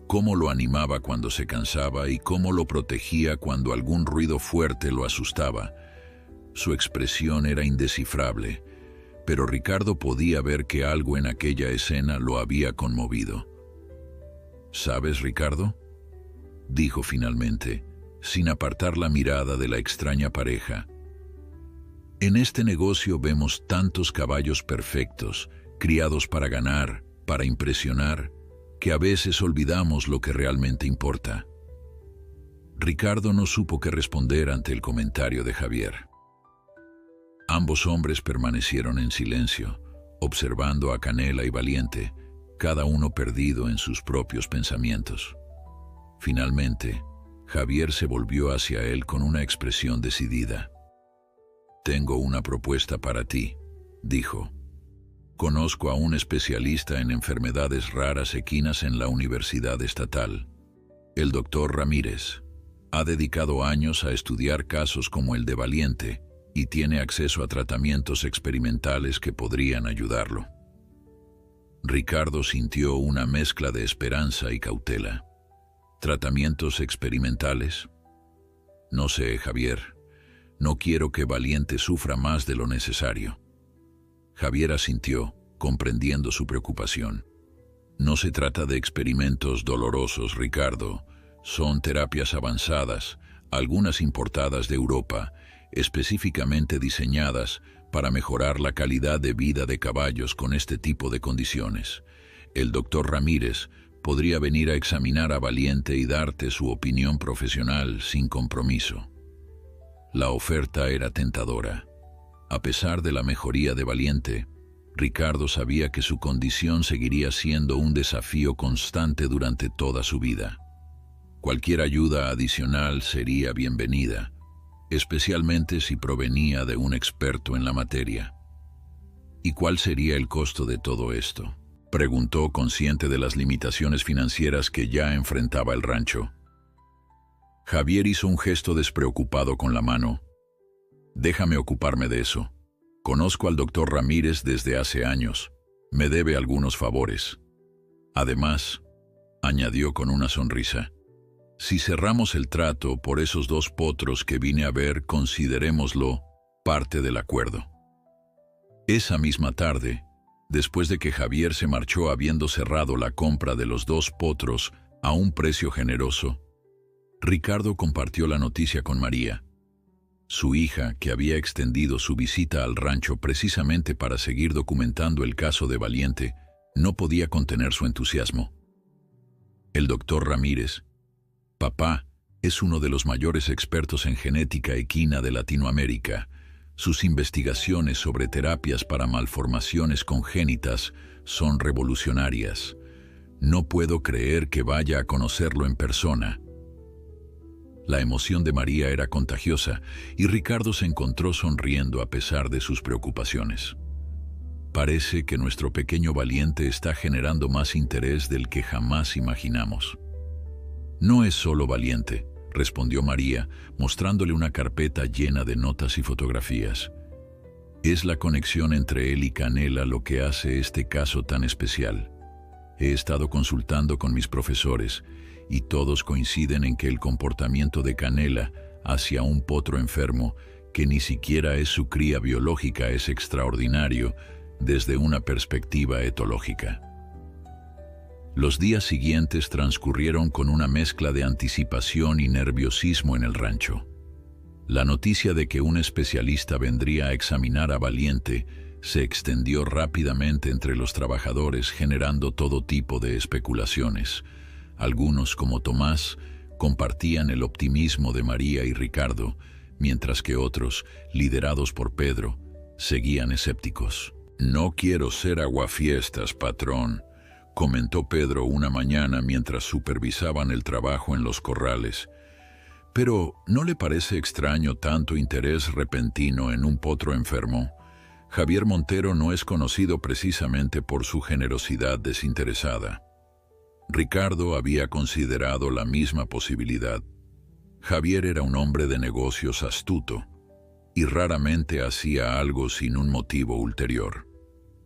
cómo lo animaba cuando se cansaba y cómo lo protegía cuando algún ruido fuerte lo asustaba. Su expresión era indescifrable, pero Ricardo podía ver que algo en aquella escena lo había conmovido. «¿Sabes, Ricardo?», dijo finalmente, sin apartar la mirada de la extraña pareja. En este negocio vemos tantos caballos perfectos, criados para ganar, para impresionar, que a veces olvidamos lo que realmente importa. Ricardo no supo qué responder ante el comentario de Javier. Ambos hombres permanecieron en silencio, observando a Canela y Valiente, cada uno perdido en sus propios pensamientos. Finalmente, Javier se volvió hacia él con una expresión decidida. «Tengo una propuesta para ti», dijo. «Conozco a un especialista en enfermedades raras equinas en la Universidad Estatal, el Dr. Ramírez. Ha dedicado años a estudiar casos como el de Valiente y tiene acceso a tratamientos experimentales que podrían ayudarlo». Ricardo sintió una mezcla de esperanza y cautela. ¿Tratamientos experimentales? No sé, Javier. No quiero que Valiente sufra más de lo necesario. Javier asintió, comprendiendo su preocupación. No se trata de experimentos dolorosos, Ricardo. Son terapias avanzadas, algunas importadas de Europa, específicamente diseñadas para mejorar la calidad de vida de caballos con este tipo de condiciones. El doctor Ramírez podría venir a examinar a Valiente y darte su opinión profesional sin compromiso. La oferta era tentadora. A pesar de la mejoría de Valiente, Ricardo sabía que su condición seguiría siendo un desafío constante durante toda su vida. Cualquier ayuda adicional sería bienvenida, especialmente si provenía de un experto en la materia. ¿Y cuál sería el costo de todo esto?, preguntó, consciente de las limitaciones financieras que ya enfrentaba el rancho. Javier hizo un gesto despreocupado con la mano. «Déjame ocuparme de eso. Conozco al doctor Ramírez desde hace años. Me debe algunos favores. Además», añadió con una sonrisa, «si cerramos el trato por esos 2 potros que vine a ver, considerémoslo parte del acuerdo». Esa misma tarde, después de que Javier se marchó habiendo cerrado la compra de los 2 potros a un precio generoso, Ricardo compartió la noticia con María. Su hija, que había extendido su visita al rancho precisamente para seguir documentando el caso de Valiente, no podía contener su entusiasmo. El doctor Ramírez, papá, es uno de los mayores expertos en genética equina de Latinoamérica. Sus investigaciones sobre terapias para malformaciones congénitas son revolucionarias. No puedo creer que vaya a conocerlo en persona. La emoción de María era contagiosa y Ricardo se encontró sonriendo a pesar de sus preocupaciones. Parece que nuestro pequeño Valiente está generando más interés del que jamás imaginamos. No es solo Valiente, respondió María, mostrándole una carpeta llena de notas y fotografías. Es la conexión entre él y Canela lo que hace este caso tan especial. He estado consultando con mis profesores y todos coinciden en que el comportamiento de Canela hacia un potro enfermo, que ni siquiera es su cría biológica, es extraordinario desde una perspectiva etológica. Los días siguientes transcurrieron con una mezcla de anticipación y nerviosismo en el rancho. La noticia de que un especialista vendría a examinar a Valiente se extendió rápidamente entre los trabajadores, generando todo tipo de especulaciones. Algunos, como Tomás, compartían el optimismo de María y Ricardo, mientras que otros, liderados por Pedro, seguían escépticos. «No quiero ser aguafiestas, patrón», comentó Pedro una mañana mientras supervisaban el trabajo en los corrales. «Pero, ¿no le parece extraño tanto interés repentino en un potro enfermo? Javier Montero no es conocido precisamente por su generosidad desinteresada». Ricardo había considerado la misma posibilidad. Javier era un hombre de negocios astuto y raramente hacía algo sin un motivo ulterior.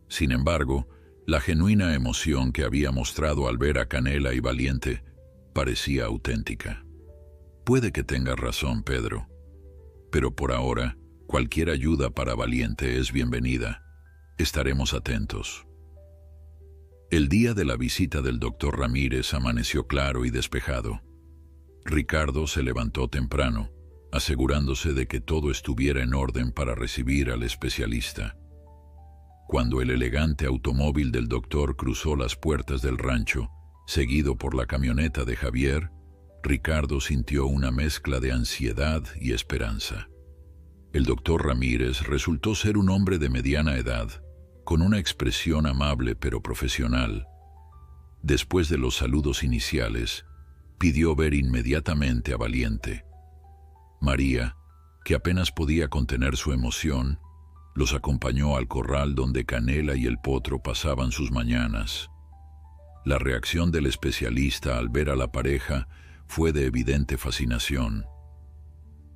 Sin embargo, la genuina emoción que había mostrado al ver a Canela y Valiente parecía auténtica. «Puede que tengas razón, Pedro, pero por ahora, cualquier ayuda para Valiente es bienvenida. Estaremos atentos». El día de la visita del doctor Ramírez amaneció claro y despejado. Ricardo se levantó temprano, asegurándose de que todo estuviera en orden para recibir al especialista. Cuando el elegante automóvil del doctor cruzó las puertas del rancho, seguido por la camioneta de Javier, Ricardo sintió una mezcla de ansiedad y esperanza. El doctor Ramírez resultó ser un hombre de mediana edad, con una expresión amable pero profesional. Después de los saludos iniciales, pidió ver inmediatamente a Valiente. María, que apenas podía contener su emoción, los acompañó al corral donde Canela y el potro pasaban sus mañanas. La reacción del especialista al ver a la pareja fue de evidente fascinación.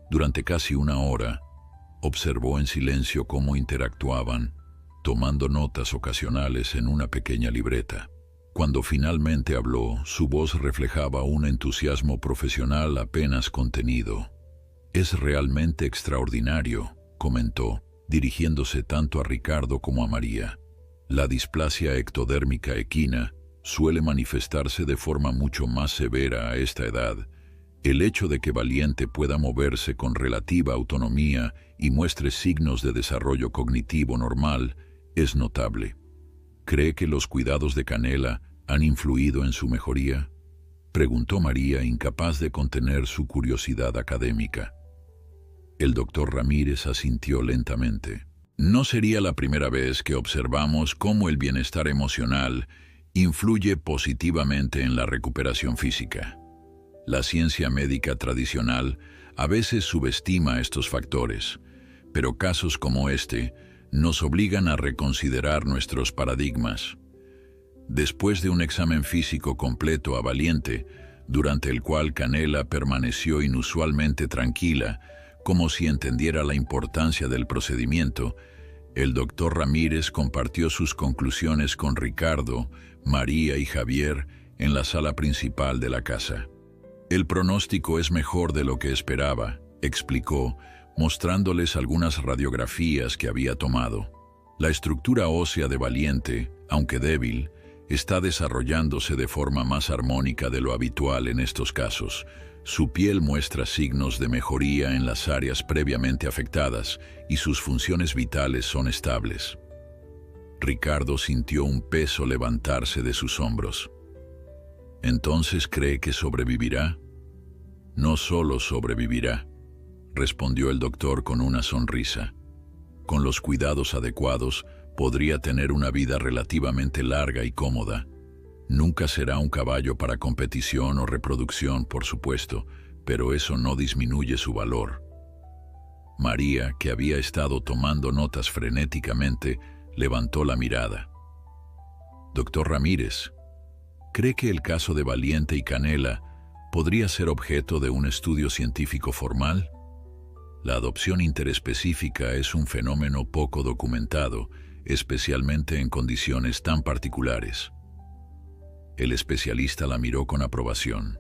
Durante casi una hora, observó en silencio cómo interactuaban, tomando notas ocasionales en una pequeña libreta. Cuando finalmente habló, su voz reflejaba un entusiasmo profesional apenas contenido. «Es realmente extraordinario», comentó, dirigiéndose tanto a Ricardo como a María. «La displasia ectodérmica equina suele manifestarse de forma mucho más severa a esta edad. El hecho de que Valiente pueda moverse con relativa autonomía y muestre signos de desarrollo cognitivo normal es notable. ¿Cree que los cuidados de Canela han influido en su mejoría?», preguntó María, incapaz de contener su curiosidad académica. El doctor Ramírez asintió lentamente. «No sería la primera vez que observamos cómo el bienestar emocional influye positivamente en la recuperación física. La ciencia médica tradicional a veces subestima estos factores, pero casos como este nos obligan a reconsiderar nuestros paradigmas». Después de un examen físico completo a Valiente, durante el cual Canela permaneció inusualmente tranquila, como si entendiera la importancia del procedimiento, el doctor Ramírez compartió sus conclusiones con Ricardo, María y Javier en la sala principal de la casa. «El pronóstico es mejor de lo que esperaba», explicó, mostrándoles algunas radiografías que había tomado. «La estructura ósea de Valiente, aunque débil, está desarrollándose de forma más armónica de lo habitual en estos casos. Su piel muestra signos de mejoría en las áreas previamente afectadas y sus funciones vitales son estables». Ricardo sintió un peso levantarse de sus hombros. «¿Entonces cree que sobrevivirá?». «No solo sobrevivirá», respondió el doctor con una sonrisa. «Con los cuidados adecuados, podría tener una vida relativamente larga y cómoda. Nunca será un caballo para competición o reproducción, por supuesto, pero eso no disminuye su valor». María, que había estado tomando notas frenéticamente, levantó la mirada. «Doctor Ramírez, ¿cree que el caso de Valiente y Canela podría ser objeto de un estudio científico formal? La adopción interespecífica es un fenómeno poco documentado, especialmente en condiciones tan particulares». El especialista la miró con aprobación.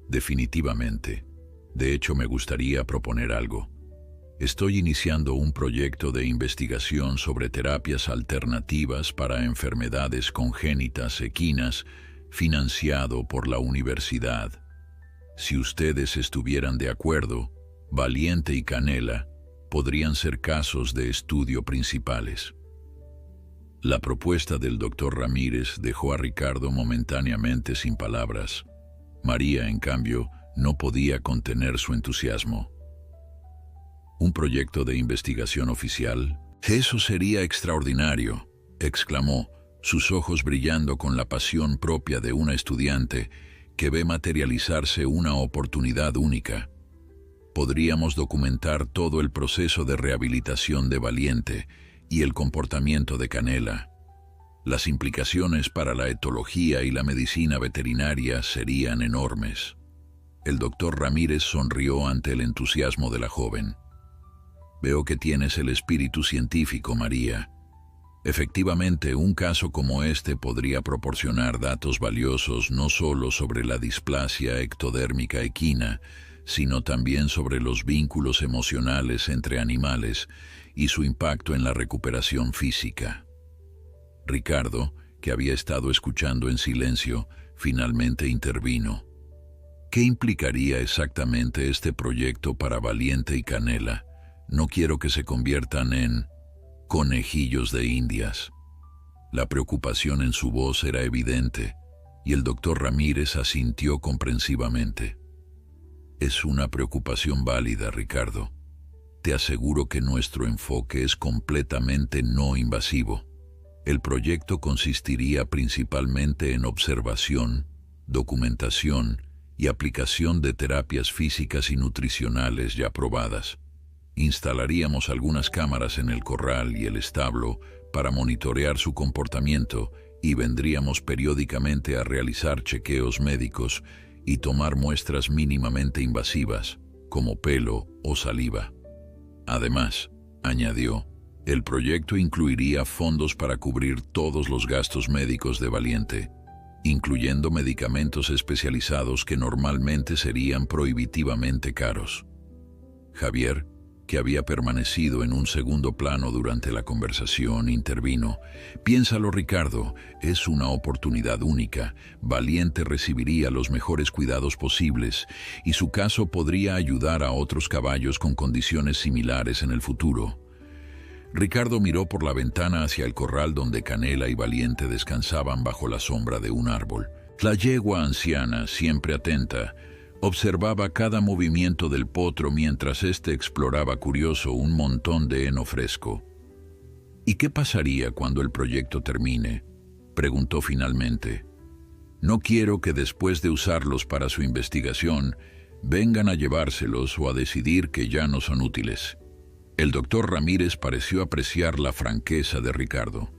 «Definitivamente. De hecho, me gustaría proponer algo. Estoy iniciando un proyecto de investigación sobre terapias alternativas para enfermedades congénitas equinas, financiado por la universidad. Si ustedes estuvieran de acuerdo, Valiente y Canela podrían ser casos de estudio principales». La propuesta del doctor Ramírez dejó a Ricardo momentáneamente sin palabras. María, en cambio, no podía contener su entusiasmo. «¿Un proyecto de investigación oficial? Eso sería extraordinario», exclamó, sus ojos brillando con la pasión propia de una estudiante que ve materializarse una oportunidad única. «Podríamos documentar todo el proceso de rehabilitación de Valiente y el comportamiento de Canela. Las implicaciones para la etología y la medicina veterinaria serían enormes». El doctor Ramírez sonrió ante el entusiasmo de la joven. «Veo que tienes el espíritu científico, María. Efectivamente, un caso como este podría proporcionar datos valiosos no solo sobre la displasia ectodérmica equina, sino también sobre los vínculos emocionales entre animales y su impacto en la recuperación física». Ricardo, que había estado escuchando en silencio, finalmente intervino. ¿Qué implicaría exactamente este proyecto para Valiente y Canela? No quiero que se conviertan en conejillos de indias. La preocupación en su voz era evidente, y el doctor Ramírez asintió comprensivamente. Es una preocupación válida, Ricardo. Te aseguro que nuestro enfoque es completamente no invasivo. El proyecto consistiría principalmente en observación, documentación y aplicación de terapias físicas y nutricionales ya probadas. Instalaríamos algunas cámaras en el corral y el establo para monitorear su comportamiento y vendríamos periódicamente a realizar chequeos médicos y tomar muestras mínimamente invasivas, como pelo o saliva. Además, añadió, el proyecto incluiría fondos para cubrir todos los gastos médicos de Valiente, incluyendo medicamentos especializados que normalmente serían prohibitivamente caros. Javier, que había permanecido en un segundo plano durante la conversación, intervino. Piénsalo, Ricardo, es una oportunidad única. Valiente recibiría los mejores cuidados posibles y su caso podría ayudar a otros caballos con condiciones similares en el futuro. Ricardo miró por la ventana hacia el corral donde Canela y Valiente descansaban bajo la sombra de un árbol. La yegua anciana, siempre atenta, observaba cada movimiento del potro mientras éste exploraba curioso un montón de heno fresco. ¿Y qué pasaría cuando el proyecto termine?, preguntó finalmente. No quiero que después de usarlos para su investigación, vengan a llevárselos o a decidir que ya no son útiles. El doctor Ramírez pareció apreciar la franqueza de Ricardo.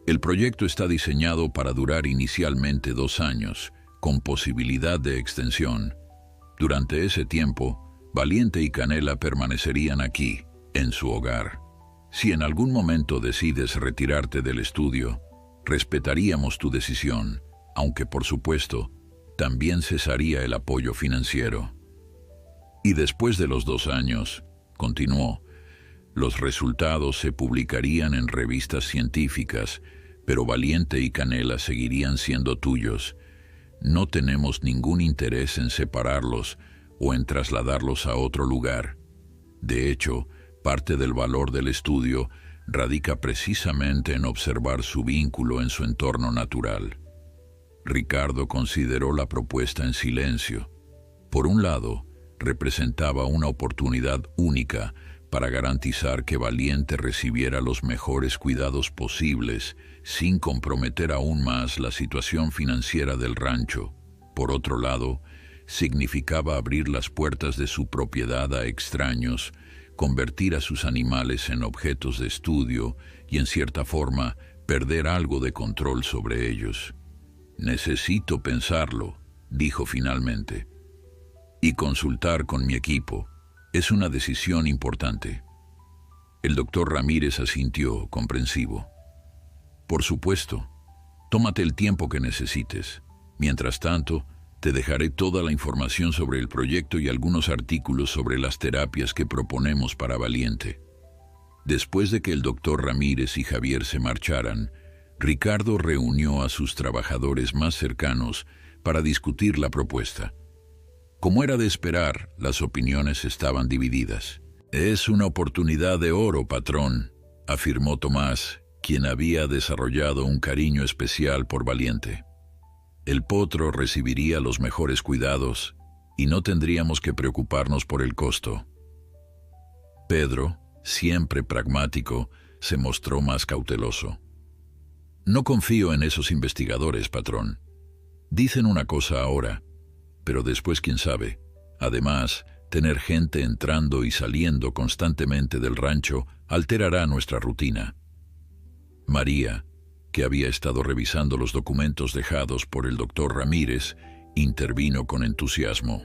El proyecto está diseñado para durar inicialmente 2 años, con posibilidad de extensión. Durante ese tiempo, Valiente y Canela permanecerían aquí, en su hogar. Si en algún momento decides retirarte del estudio, respetaríamos tu decisión, aunque por supuesto, también cesaría el apoyo financiero. Y después de los 2 años, continuó, los resultados se publicarían en revistas científicas, pero Valiente y Canela seguirían siendo tuyos. No tenemos ningún interés en separarlos o en trasladarlos a otro lugar. De hecho, parte del valor del estudio radica precisamente en observar su vínculo en su entorno natural. Ricardo consideró la propuesta en silencio. Por un lado, representaba una oportunidad única para garantizar que Valiente recibiera los mejores cuidados posibles sin comprometer aún más la situación financiera del rancho. Por otro lado, significaba abrir las puertas de su propiedad a extraños, convertir a sus animales en objetos de estudio y, en cierta forma, perder algo de control sobre ellos. Necesito pensarlo, dijo finalmente, y consultar con mi equipo. Es una decisión importante. El doctor Ramírez asintió, comprensivo. Por supuesto, tómate el tiempo que necesites. Mientras tanto, te dejaré toda la información sobre el proyecto y algunos artículos sobre las terapias que proponemos para Valiente. Después de que el doctor Ramírez y Javier se marcharan, Ricardo reunió a sus trabajadores más cercanos para discutir la propuesta. Como era de esperar, las opiniones estaban divididas. Es una oportunidad de oro, patrón, afirmó Tomás, quien había desarrollado un cariño especial por Valiente. El potro recibiría los mejores cuidados y no tendríamos que preocuparnos por el costo. Pedro, siempre pragmático, se mostró más cauteloso. No confío en esos investigadores, patrón. Dicen una cosa ahora, pero después quién sabe. Además, tener gente entrando y saliendo constantemente del rancho alterará nuestra rutina. María, que había estado revisando los documentos dejados por el doctor Ramírez, intervino con entusiasmo.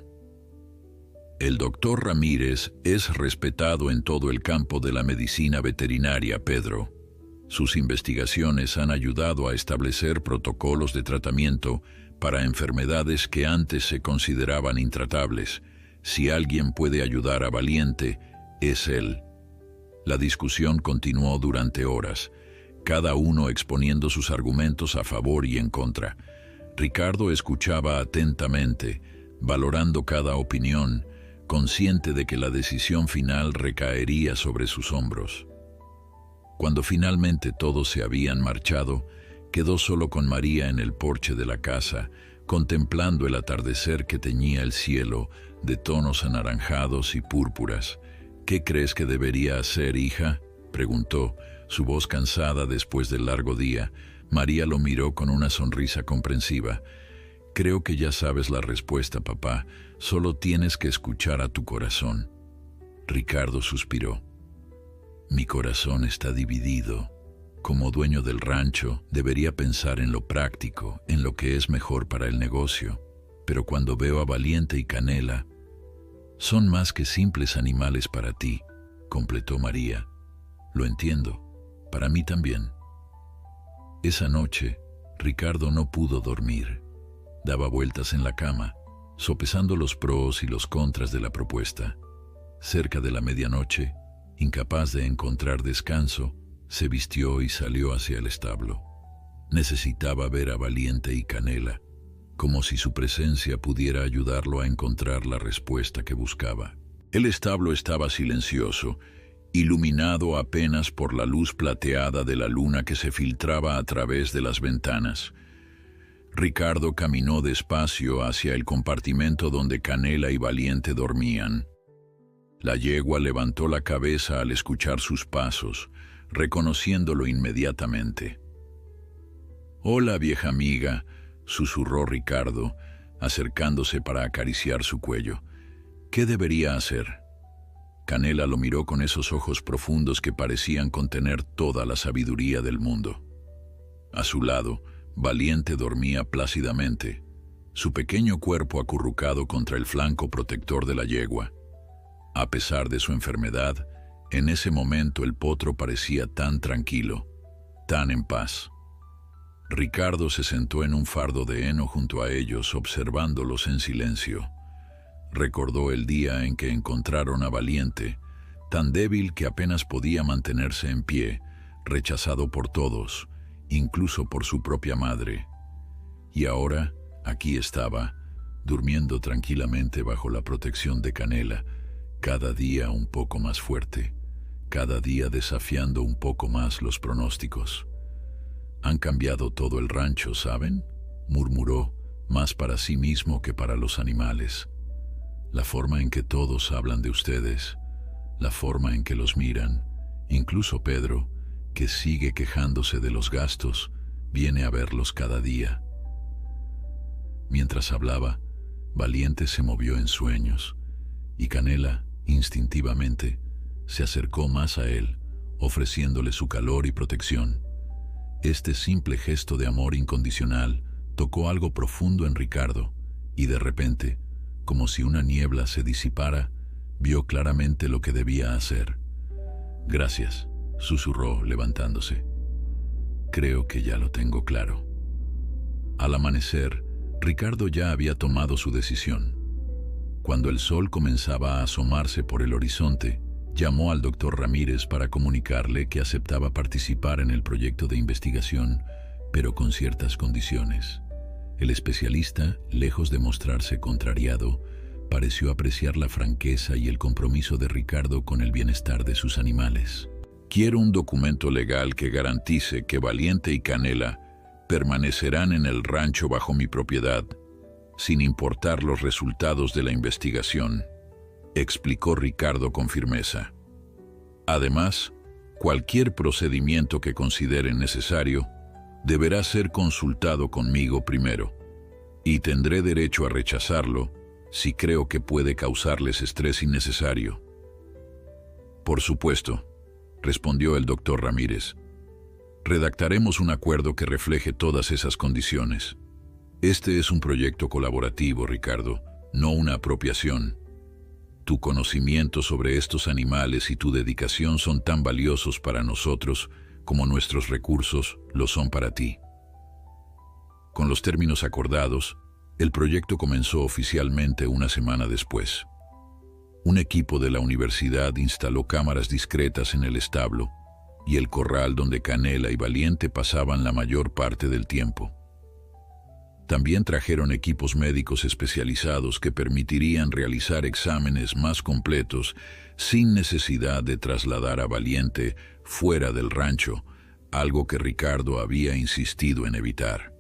El doctor Ramírez es respetado en todo el campo de la medicina veterinaria, Pedro. Sus investigaciones han ayudado a establecer protocolos de tratamiento para enfermedades que antes se consideraban intratables. Si alguien puede ayudar a Valiente, es él. La discusión continuó durante horas, cada uno exponiendo sus argumentos a favor y en contra. Ricardo escuchaba atentamente, valorando cada opinión, consciente de que la decisión final recaería sobre sus hombros. Cuando finalmente todos se habían marchado, quedó solo con María en el porche de la casa, contemplando el atardecer que teñía el cielo de tonos anaranjados y púrpuras. «¿Qué crees que debería hacer, hija?», preguntó, su voz cansada después del largo día. María lo miró con una sonrisa comprensiva. «Creo que ya sabes la respuesta, papá. Solo tienes que escuchar a tu corazón». Ricardo suspiró. «Mi corazón está dividido. Como dueño del rancho, debería pensar en lo práctico, en lo que es mejor para el negocio. Pero cuando veo a Valiente y Canela, son más que simples animales para ti», completó María. «Lo entiendo. Para mí también». Esa noche, Ricardo no pudo dormir. Daba vueltas en la cama, sopesando los pros y los contras de la propuesta. Cerca de la medianoche, incapaz de encontrar descanso, se vistió y salió hacia el establo. Necesitaba ver a Valiente y Canela, como si su presencia pudiera ayudarlo a encontrar la respuesta que buscaba. El establo estaba silencioso, iluminado apenas por la luz plateada de la luna que se filtraba a través de las ventanas. Ricardo caminó despacio hacia el compartimento donde Canela y Valiente dormían. La yegua levantó la cabeza al escuchar sus pasos, reconociéndolo inmediatamente. «Hola, vieja amiga», susurró Ricardo, acercándose para acariciar su cuello. «¿Qué debería hacer?». Canela lo miró con esos ojos profundos que parecían contener toda la sabiduría del mundo. A su lado, Valiente dormía plácidamente, su pequeño cuerpo acurrucado contra el flanco protector de la yegua. A pesar de su enfermedad, en ese momento el potro parecía tan tranquilo, tan en paz. Ricardo se sentó en un fardo de heno junto a ellos, observándolos en silencio. Recordó el día en que encontraron a Valiente, tan débil que apenas podía mantenerse en pie, rechazado por todos, incluso por su propia madre. Y ahora, aquí estaba, durmiendo tranquilamente bajo la protección de Canela, cada día un poco más fuerte, cada día desafiando un poco más los pronósticos. «Han cambiado todo el rancho, ¿saben?», murmuró, más para sí mismo que para los animales. «La forma en que todos hablan de ustedes, la forma en que los miran, incluso Pedro, que sigue quejándose de los gastos, viene a verlos cada día». Mientras hablaba, Valiente se movió en sueños, y Canela, instintivamente, se acercó más a él, ofreciéndole su calor y protección. Este simple gesto de amor incondicional tocó algo profundo en Ricardo, y de repente, como si una niebla se disipara, vio claramente lo que debía hacer. «Gracias», susurró levantándose. «Creo que ya lo tengo claro». Al amanecer, Ricardo ya había tomado su decisión. Cuando el sol comenzaba a asomarse por el horizonte, llamó al doctor Ramírez para comunicarle que aceptaba participar en el proyecto de investigación, pero con ciertas condiciones. El especialista, lejos de mostrarse contrariado, pareció apreciar la franqueza y el compromiso de Ricardo con el bienestar de sus animales. «Quiero un documento legal que garantice que Valiente y Canela permanecerán en el rancho bajo mi propiedad, sin importar los resultados de la investigación», explicó Ricardo con firmeza. «Además, cualquier procedimiento que consideren necesario deberá ser consultado conmigo primero, y tendré derecho a rechazarlo si creo que puede causarles estrés innecesario». «Por supuesto», respondió el doctor Ramírez. «Redactaremos un acuerdo que refleje todas esas condiciones. Este es un proyecto colaborativo, Ricardo, no una apropiación. Tu conocimiento sobre estos animales y tu dedicación son tan valiosos para nosotros como nuestros recursos lo son para ti». Con los términos acordados, el proyecto comenzó oficialmente una semana después. Un equipo de la universidad instaló cámaras discretas en el establo y el corral donde Canela y Valiente pasaban la mayor parte del tiempo. También trajeron equipos médicos especializados que permitirían realizar exámenes más completos sin necesidad de trasladar a Valiente fuera del rancho, algo que Ricardo había insistido en evitar.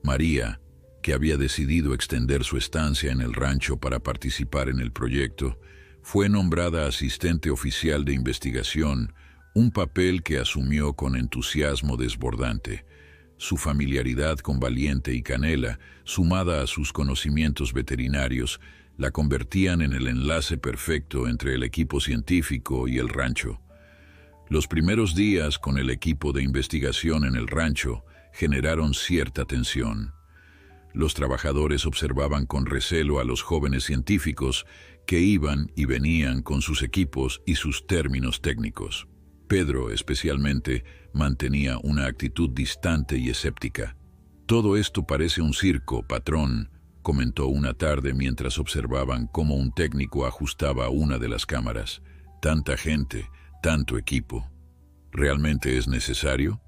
María, que había decidido extender su estancia en el rancho para participar en el proyecto, fue nombrada asistente oficial de investigación, un papel que asumió con entusiasmo desbordante. Su familiaridad con Valiente y Canela, sumada a sus conocimientos veterinarios, la convertían en el enlace perfecto entre el equipo científico y el rancho. Los primeros días con el equipo de investigación en el rancho generaron cierta tensión. Los trabajadores observaban con recelo a los jóvenes científicos que iban y venían con sus equipos y sus términos técnicos. Pedro, especialmente, mantenía una actitud distante y escéptica. «Todo esto parece un circo, patrón», comentó una tarde mientras observaban cómo un técnico ajustaba una de las cámaras. «Tanta gente, tanto equipo. ¿Realmente es necesario?».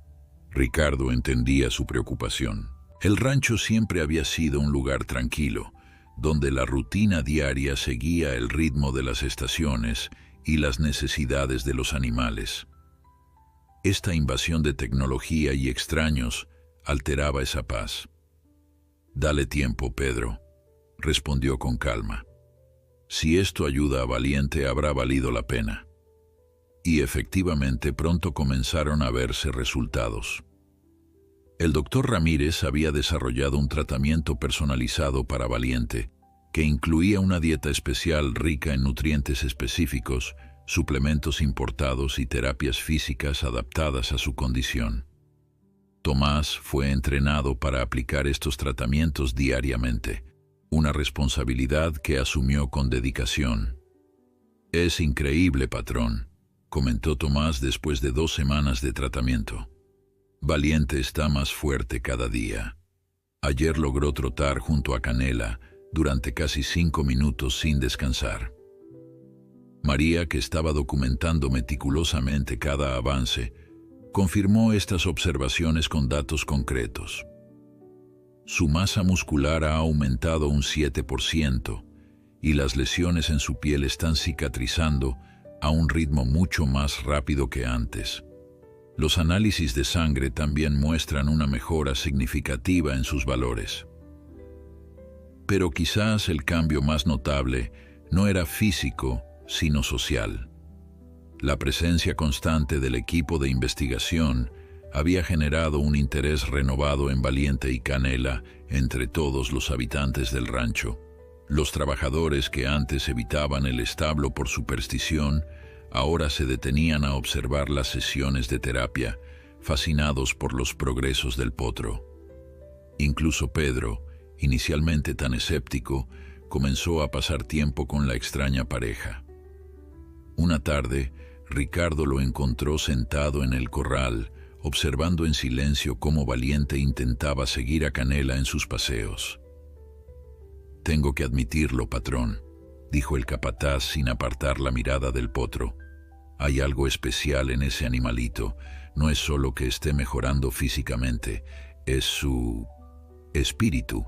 Ricardo entendía su preocupación. El rancho siempre había sido un lugar tranquilo, donde la rutina diaria seguía el ritmo de las estaciones y las necesidades de los animales. Esta invasión de tecnología y extraños alteraba esa paz. «Dale tiempo, Pedro», respondió con calma. «Si esto ayuda a Valiente, habrá valido la pena». Y efectivamente pronto comenzaron a verse resultados. El doctor Ramírez había desarrollado un tratamiento personalizado para Valiente, que incluía una dieta especial rica en nutrientes específicos, suplementos importados y terapias físicas adaptadas a su condición. Tomás fue entrenado para aplicar estos tratamientos diariamente, una responsabilidad que asumió con dedicación. «Es increíble, patrón», comentó Tomás después de 2 semanas de tratamiento. «Valiente está más fuerte cada día. Ayer logró trotar junto a Canela durante casi 5 minutos sin descansar». María, que estaba documentando meticulosamente cada avance, confirmó estas observaciones con datos concretos. Su masa muscular ha aumentado un 7% y las lesiones en su piel están cicatrizando a un ritmo mucho más rápido que antes. Los análisis de sangre también muestran una mejora significativa en sus valores. Pero quizás el cambio más notable no era físico, sino social. La presencia constante del equipo de investigación había generado un interés renovado en Valiente y Canela entre todos los habitantes del rancho. Los trabajadores que antes evitaban el establo por superstición, ahora se detenían a observar las sesiones de terapia, fascinados por los progresos del potro. Incluso Pedro, inicialmente tan escéptico, comenzó a pasar tiempo con la extraña pareja. Una tarde, Ricardo lo encontró sentado en el corral, observando en silencio cómo Valiente intentaba seguir a Canela en sus paseos. «Tengo que admitirlo, patrón», dijo el capataz sin apartar la mirada del potro. «Hay algo especial en ese animalito. No es solo que esté mejorando físicamente, es su espíritu.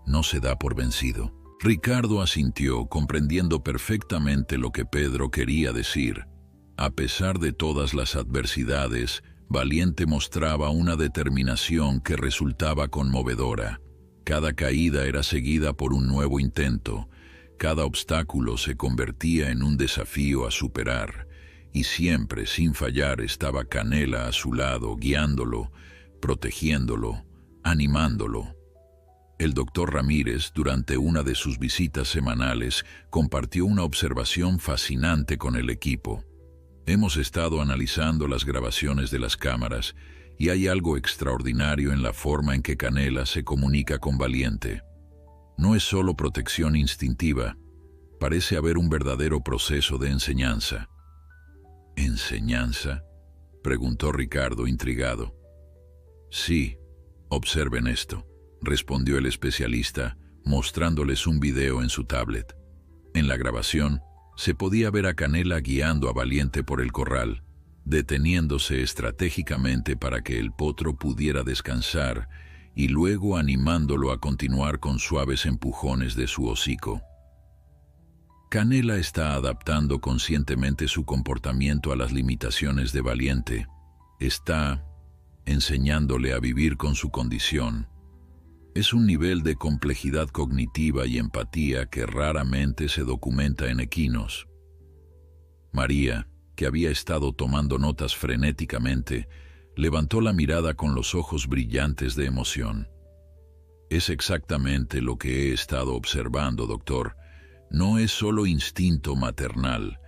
No se da por vencido». Ricardo asintió, comprendiendo perfectamente lo que Pedro quería decir. A pesar de todas las adversidades, Valiente mostraba una determinación que resultaba conmovedora. Cada caída era seguida por un nuevo intento. Cada obstáculo se convertía en un desafío a superar. Y siempre, sin fallar, estaba Canela a su lado, guiándolo, protegiéndolo, animándolo. El doctor Ramírez, durante una de sus visitas semanales, compartió una observación fascinante con el equipo. «Hemos estado analizando las grabaciones de las cámaras y hay algo extraordinario en la forma en que Canela se comunica con Valiente. No es solo protección instintiva, parece haber un verdadero proceso de enseñanza». «¿Enseñanza?», preguntó Ricardo, intrigado. «Sí, observen esto», respondió el especialista, mostrándoles un video en su tablet. En la grabación, se podía ver a Canela guiando a Valiente por el corral, deteniéndose estratégicamente para que el potro pudiera descansar y luego animándolo a continuar con suaves empujones de su hocico. Canela está adaptando conscientemente su comportamiento a las limitaciones de Valiente. Está enseñándole a vivir con su condición. Es un nivel de complejidad cognitiva y empatía que raramente se documenta en equinos. María, que había estado tomando notas frenéticamente, levantó la mirada con los ojos brillantes de emoción. Es exactamente lo que he estado observando, doctor. No es solo instinto maternal,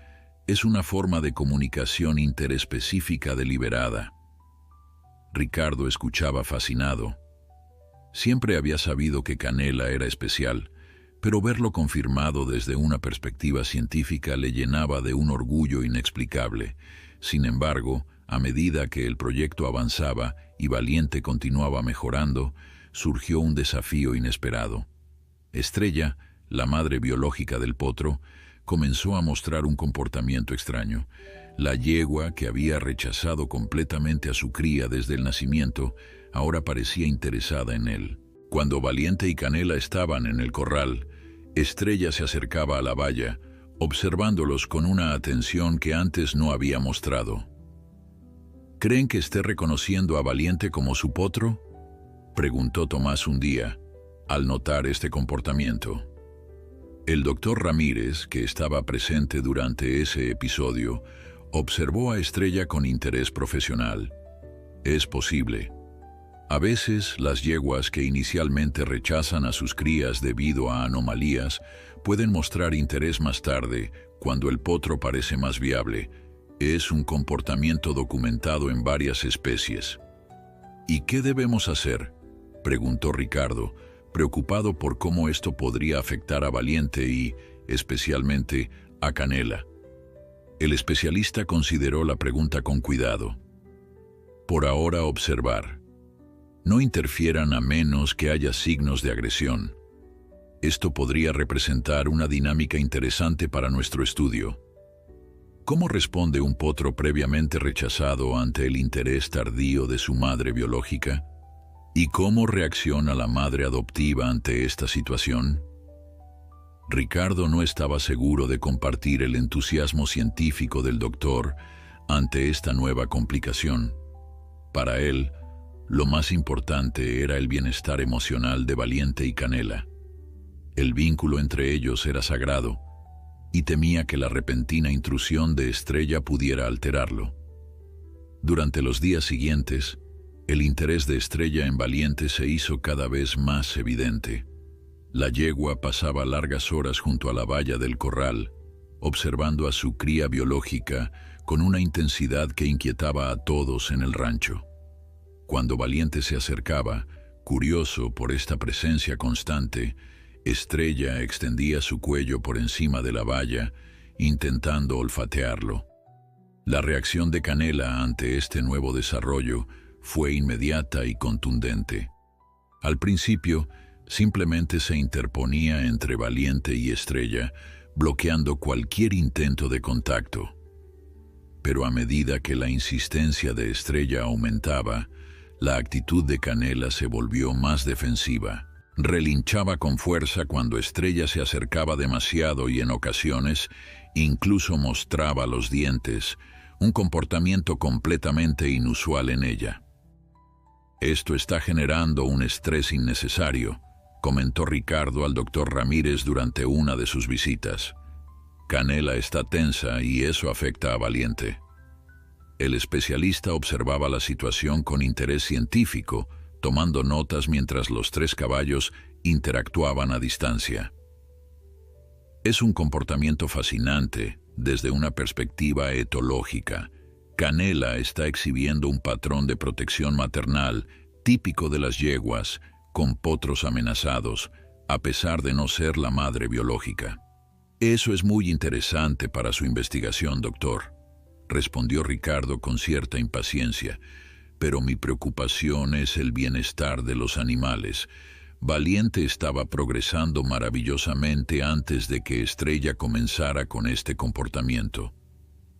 es una forma de comunicación interespecífica deliberada. Ricardo escuchaba fascinado. Siempre había sabido que Canela era especial, pero verlo confirmado desde una perspectiva científica le llenaba de un orgullo inexplicable. Sin embargo, a medida que el proyecto avanzaba y Valiente continuaba mejorando, surgió un desafío inesperado. Estrella, la madre biológica del potro, comenzó a mostrar un comportamiento extraño. La yegua, que había rechazado completamente a su cría desde el nacimiento, ahora parecía interesada en él. Cuando Valiente y Canela estaban en el corral, Estrella se acercaba a la valla, observándolos con una atención que antes no había mostrado. ¿Creen que esté reconociendo a Valiente como su potro?, preguntó Tomás un día, al notar este comportamiento. El doctor Ramírez, que estaba presente durante ese episodio, observó a Estrella con interés profesional. Es posible. A veces, las yeguas que inicialmente rechazan a sus crías debido a anomalías pueden mostrar interés más tarde, cuando el potro parece más viable. Es un comportamiento documentado en varias especies. ¿Y qué debemos hacer?, preguntó Ricardo, preocupado por cómo esto podría afectar a Valiente y, especialmente, a Canela. El especialista consideró la pregunta con cuidado. Por ahora, observar. No interfieran a menos que haya signos de agresión. Esto podría representar una dinámica interesante para nuestro estudio. ¿Cómo responde un potro previamente rechazado ante el interés tardío de su madre biológica? ¿Y cómo reacciona la madre adoptiva ante esta situación? Ricardo no estaba seguro de compartir el entusiasmo científico del doctor ante esta nueva complicación. Para él, lo más importante era el bienestar emocional de Valiente y Canela. El vínculo entre ellos era sagrado, y temía que la repentina intrusión de Estrella pudiera alterarlo. Durante los días siguientes, el interés de Estrella en Valiente se hizo cada vez más evidente. La yegua pasaba largas horas junto a la valla del corral, observando a su cría biológica con una intensidad que inquietaba a todos en el rancho. Cuando Valiente se acercaba, curioso por esta presencia constante, Estrella extendía su cuello por encima de la valla, intentando olfatearlo. La reacción de Canela ante este nuevo desarrollo fue inmediata y contundente. Al principio, simplemente se interponía entre Valiente y Estrella, bloqueando cualquier intento de contacto. Pero a medida que la insistencia de Estrella aumentaba, la actitud de Canela se volvió más defensiva. Relinchaba con fuerza cuando Estrella se acercaba demasiado y en ocasiones incluso mostraba los dientes, un comportamiento completamente inusual en ella. Esto está generando un estrés innecesario, comentó Ricardo al doctor Ramírez durante una de sus visitas. Canela está tensa y eso afecta a Valiente. El especialista observaba la situación con interés científico, tomando notas mientras los tres caballos interactuaban a distancia. Es un comportamiento fascinante desde una perspectiva etológica. Canela está exhibiendo un patrón de protección maternal típico de las yeguas con potros amenazados, a pesar de no ser la madre biológica. Eso es muy interesante para su investigación, doctor, respondió Ricardo con cierta impaciencia. Pero mi preocupación es el bienestar de los animales. Valiente estaba progresando maravillosamente antes de que Estrella comenzara con este comportamiento.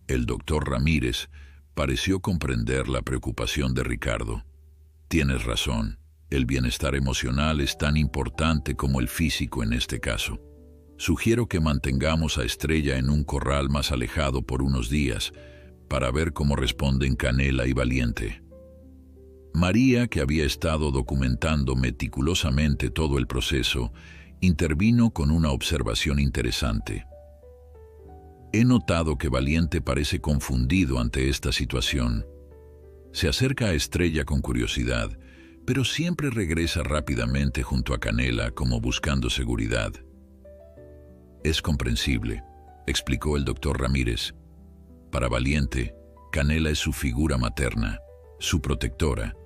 El doctor Ramírez pareció comprender la preocupación de Ricardo. Tienes razón. El bienestar emocional es tan importante como el físico en este caso. Sugiero que mantengamos a Estrella en un corral más alejado por unos días para ver cómo responden Canela y Valiente. María, que había estado documentando meticulosamente todo el proceso, intervino con una observación interesante. He notado que Valiente parece confundido ante esta situación. Se acerca a Estrella con curiosidad, pero siempre regresa rápidamente junto a Canela como buscando seguridad. Es comprensible, explicó el doctor Ramírez. Para Valiente, Canela es su figura materna, su protectora.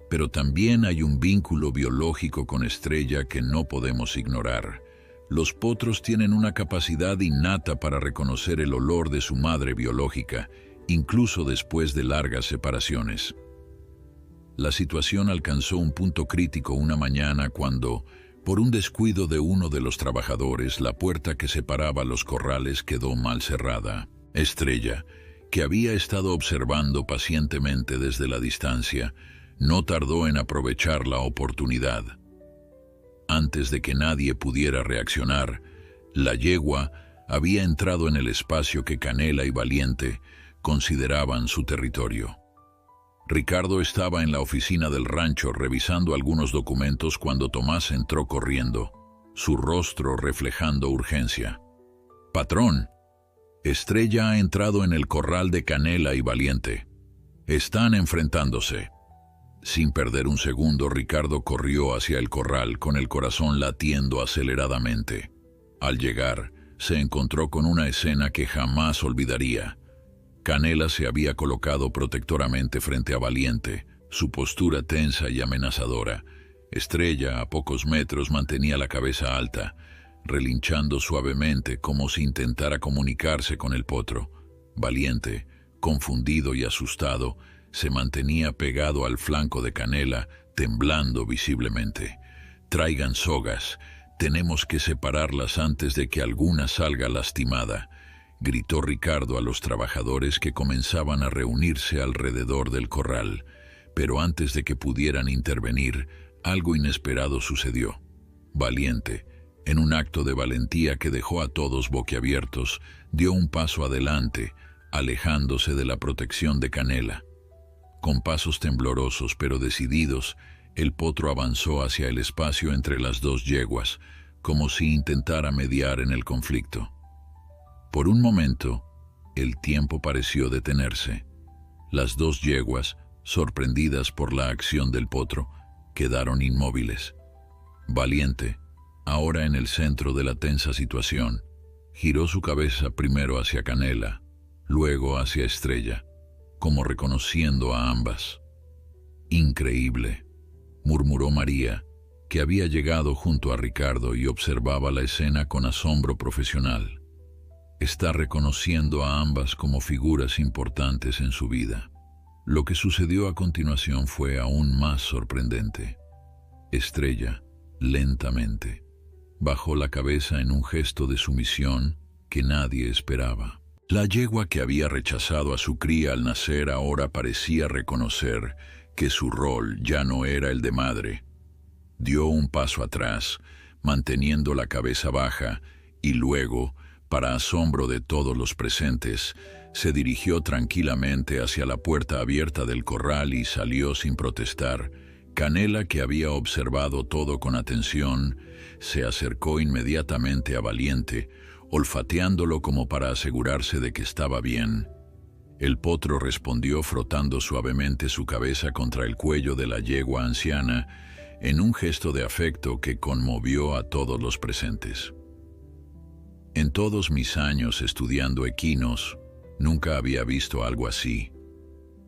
Pero también hay un vínculo biológico con Estrella que no podemos ignorar. Los potros tienen una capacidad innata para reconocer el olor de su madre biológica, incluso después de largas separaciones. La situación alcanzó un punto crítico una mañana cuando, por un descuido de uno de los trabajadores, la puerta que separaba los corrales quedó mal cerrada. Estrella, que había estado observando pacientemente desde la distancia, no tardó en aprovechar la oportunidad. Antes de que nadie pudiera reaccionar, la yegua había entrado en el espacio que Canela y Valiente consideraban su territorio. Ricardo estaba en la oficina del rancho revisando algunos documentos cuando Tomás entró corriendo, su rostro reflejando urgencia. «Patrón, Estrella ha entrado en el corral de Canela y Valiente. Están enfrentándose». Sin perder un segundo, Ricardo corrió hacia el corral con el corazón latiendo aceleradamente. Al llegar, se encontró con una escena que jamás olvidaría. Canela se había colocado protectoramente frente a Valiente, su postura tensa y amenazadora. Estrella, a pocos metros, mantenía la cabeza alta, relinchando suavemente como si intentara comunicarse con el potro. Valiente, confundido y asustado, se mantenía pegado al flanco de Canela, temblando visiblemente. «Traigan sogas, tenemos que separarlas antes de que alguna salga lastimada», gritó Ricardo a los trabajadores que comenzaban a reunirse alrededor del corral. Pero antes de que pudieran intervenir, algo inesperado sucedió. Valiente, en un acto de valentía que dejó a todos boquiabiertos, dio un paso adelante, alejándose de la protección de Canela. Con pasos temblorosos pero decididos, el potro avanzó hacia el espacio entre las dos yeguas, como si intentara mediar en el conflicto. Por un momento, el tiempo pareció detenerse. Las dos yeguas, sorprendidas por la acción del potro, quedaron inmóviles. Valiente, ahora en el centro de la tensa situación, giró su cabeza primero hacia Canela, luego hacia Estrella, como reconociendo a ambas. «Increíble», murmuró María, que había llegado junto a Ricardo y observaba la escena con asombro profesional. Está reconociendo a ambas como figuras importantes en su vida. Lo que sucedió a continuación fue aún más sorprendente. Estrella, lentamente, bajó la cabeza en un gesto de sumisión que nadie esperaba. La yegua que había rechazado a su cría al nacer ahora parecía reconocer que su rol ya no era el de madre. Dio un paso atrás, manteniendo la cabeza baja, y luego, para asombro de todos los presentes, se dirigió tranquilamente hacia la puerta abierta del corral y salió sin protestar. Canela, que había observado todo con atención, se acercó inmediatamente a Valiente, olfateándolo como para asegurarse de que estaba bien. El potro respondió frotando suavemente su cabeza contra el cuello de la yegua anciana, en un gesto de afecto que conmovió a todos los presentes. En todos mis años estudiando equinos, nunca había visto algo así,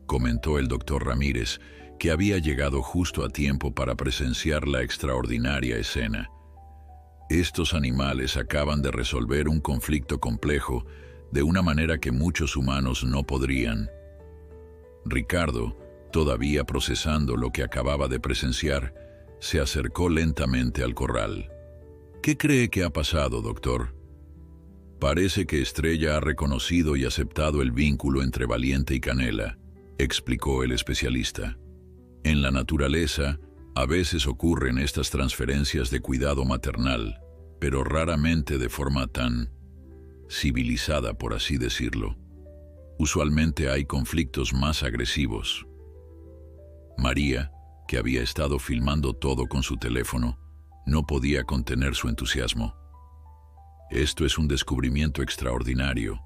comentó el doctor Ramírez, que había llegado justo a tiempo para presenciar la extraordinaria escena. Estos animales acaban de resolver un conflicto complejo de una manera que muchos humanos no podrían. Ricardo, todavía procesando lo que acababa de presenciar, se acercó lentamente al corral. «¿Qué cree que ha pasado, doctor?» «Parece que Estrella ha reconocido y aceptado el vínculo entre Valiente y Canela», explicó el especialista. «En la naturaleza, A veces ocurren estas transferencias de cuidado maternal, pero raramente de forma tan civilizada, por así decirlo. Usualmente hay conflictos más agresivos. María, que había estado filmando todo con su teléfono, no podía contener su entusiasmo. Esto es un descubrimiento extraordinario.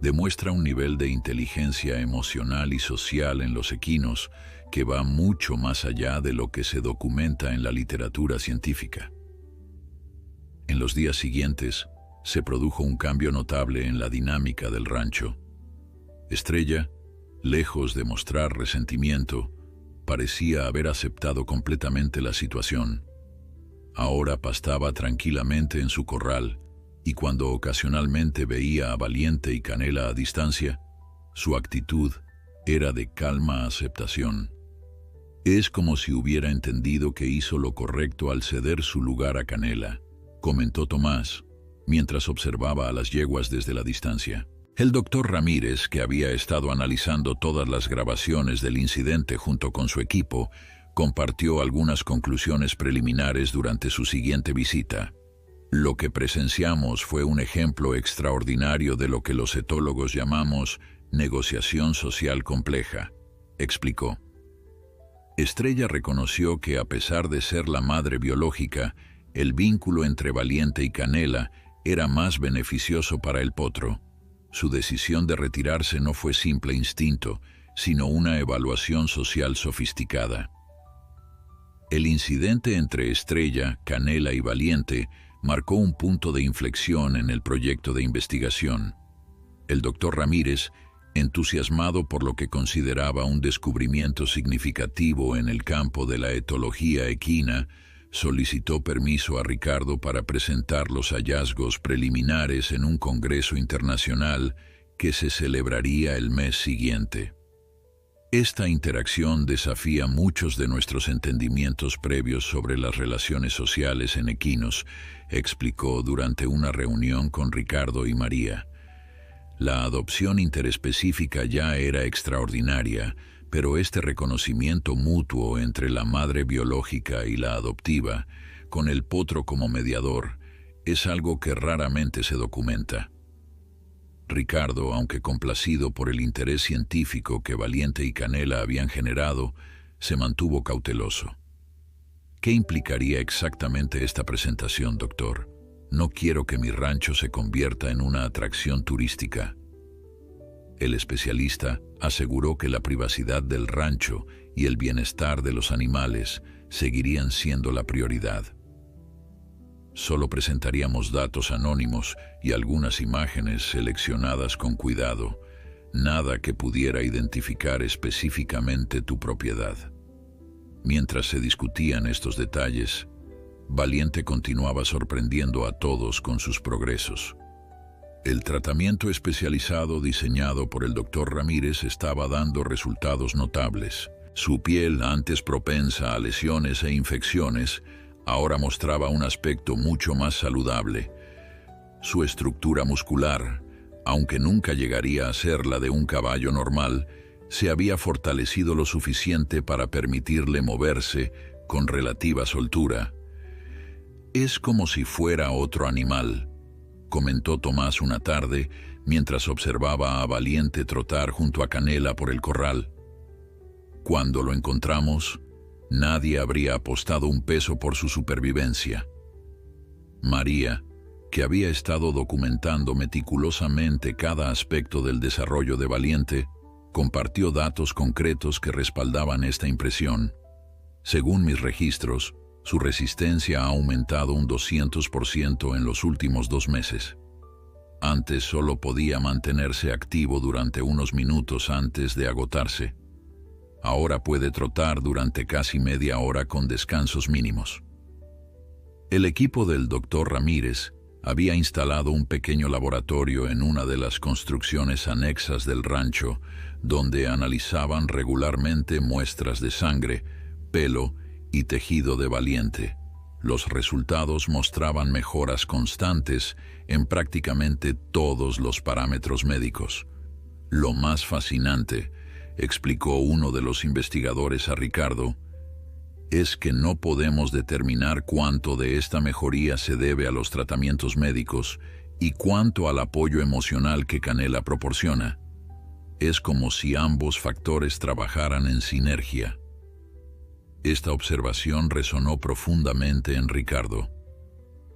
Demuestra un nivel de inteligencia emocional y social en los equinos que va mucho más allá de lo que se documenta en la literatura científica. En los días siguientes, se produjo un cambio notable en la dinámica del rancho. Estrella, lejos de mostrar resentimiento, parecía haber aceptado completamente la situación. Ahora pastaba tranquilamente en su corral, y cuando ocasionalmente veía a Valiente y Canela a distancia, su actitud era de calma aceptación. Es como si hubiera entendido que hizo lo correcto al ceder su lugar a Canela, comentó Tomás, mientras observaba a las yeguas desde la distancia. El doctor Ramírez, que había estado analizando todas las grabaciones del incidente junto con su equipo, compartió algunas conclusiones preliminares durante su siguiente visita. Lo que presenciamos fue un ejemplo extraordinario de lo que los etólogos llamamos negociación social compleja, explicó. Estrella reconoció que a pesar de ser la madre biológica, el vínculo entre Valiente y Canela era más beneficioso para el potro. Su decisión de retirarse no fue simple instinto, sino una evaluación social sofisticada. El incidente entre Estrella, Canela y Valiente marcó un punto de inflexión en el proyecto de investigación. El doctor Ramírez, entusiasmado por lo que consideraba un descubrimiento significativo en el campo de la etología equina, solicitó permiso a Ricardo para presentar los hallazgos preliminares en un congreso internacional que se celebraría el mes siguiente. Esta interacción desafía muchos de nuestros entendimientos previos sobre las relaciones sociales en equinos, explicó durante una reunión con Ricardo y María. La adopción interespecífica ya era extraordinaria, pero este reconocimiento mutuo entre la madre biológica y la adoptiva, con el potro como mediador, es algo que raramente se documenta. Ricardo, aunque complacido por el interés científico que Valiente y Canela habían generado, se mantuvo cauteloso. ¿Qué implicaría exactamente esta presentación, doctor? No quiero que mi rancho se convierta en una atracción turística. El especialista aseguró que la privacidad del rancho y el bienestar de los animales seguirían siendo la prioridad. Solo presentaríamos datos anónimos y algunas imágenes seleccionadas con cuidado, nada que pudiera identificar específicamente tu propiedad. Mientras se discutían estos detalles, Valiente continuaba sorprendiendo a todos con sus progresos. El tratamiento especializado diseñado por el doctor Ramírez estaba dando resultados notables. Su piel, antes propensa a lesiones e infecciones, ahora mostraba un aspecto mucho más saludable. Su estructura muscular, aunque nunca llegaría a ser la de un caballo normal, se había fortalecido lo suficiente para permitirle moverse con relativa soltura. «Es como si fuera otro animal», comentó Tomás una tarde mientras observaba a Valiente trotar junto a Canela por el corral. «Cuando lo encontramos, nadie habría apostado un peso por su supervivencia». María, que había estado documentando meticulosamente cada aspecto del desarrollo de Valiente, compartió datos concretos que respaldaban esta impresión. Según mis registros, su resistencia ha aumentado un 200% en los últimos 2 meses. Antes solo podía mantenerse activo durante unos minutos antes de agotarse. Ahora puede trotar durante casi media hora con descansos mínimos. El equipo del doctor Ramírez había instalado un pequeño laboratorio en una de las construcciones anexas del rancho, donde analizaban regularmente muestras de sangre, pelo y tejido de Valiente. Los resultados mostraban mejoras constantes en prácticamente todos los parámetros médicos. Lo más fascinante, explicó uno de los investigadores a Ricardo, es que no podemos determinar cuánto de esta mejoría se debe a los tratamientos médicos y cuánto al apoyo emocional que Canela proporciona. Es como si ambos factores trabajaran en sinergia. Esta observación resonó profundamente en Ricardo.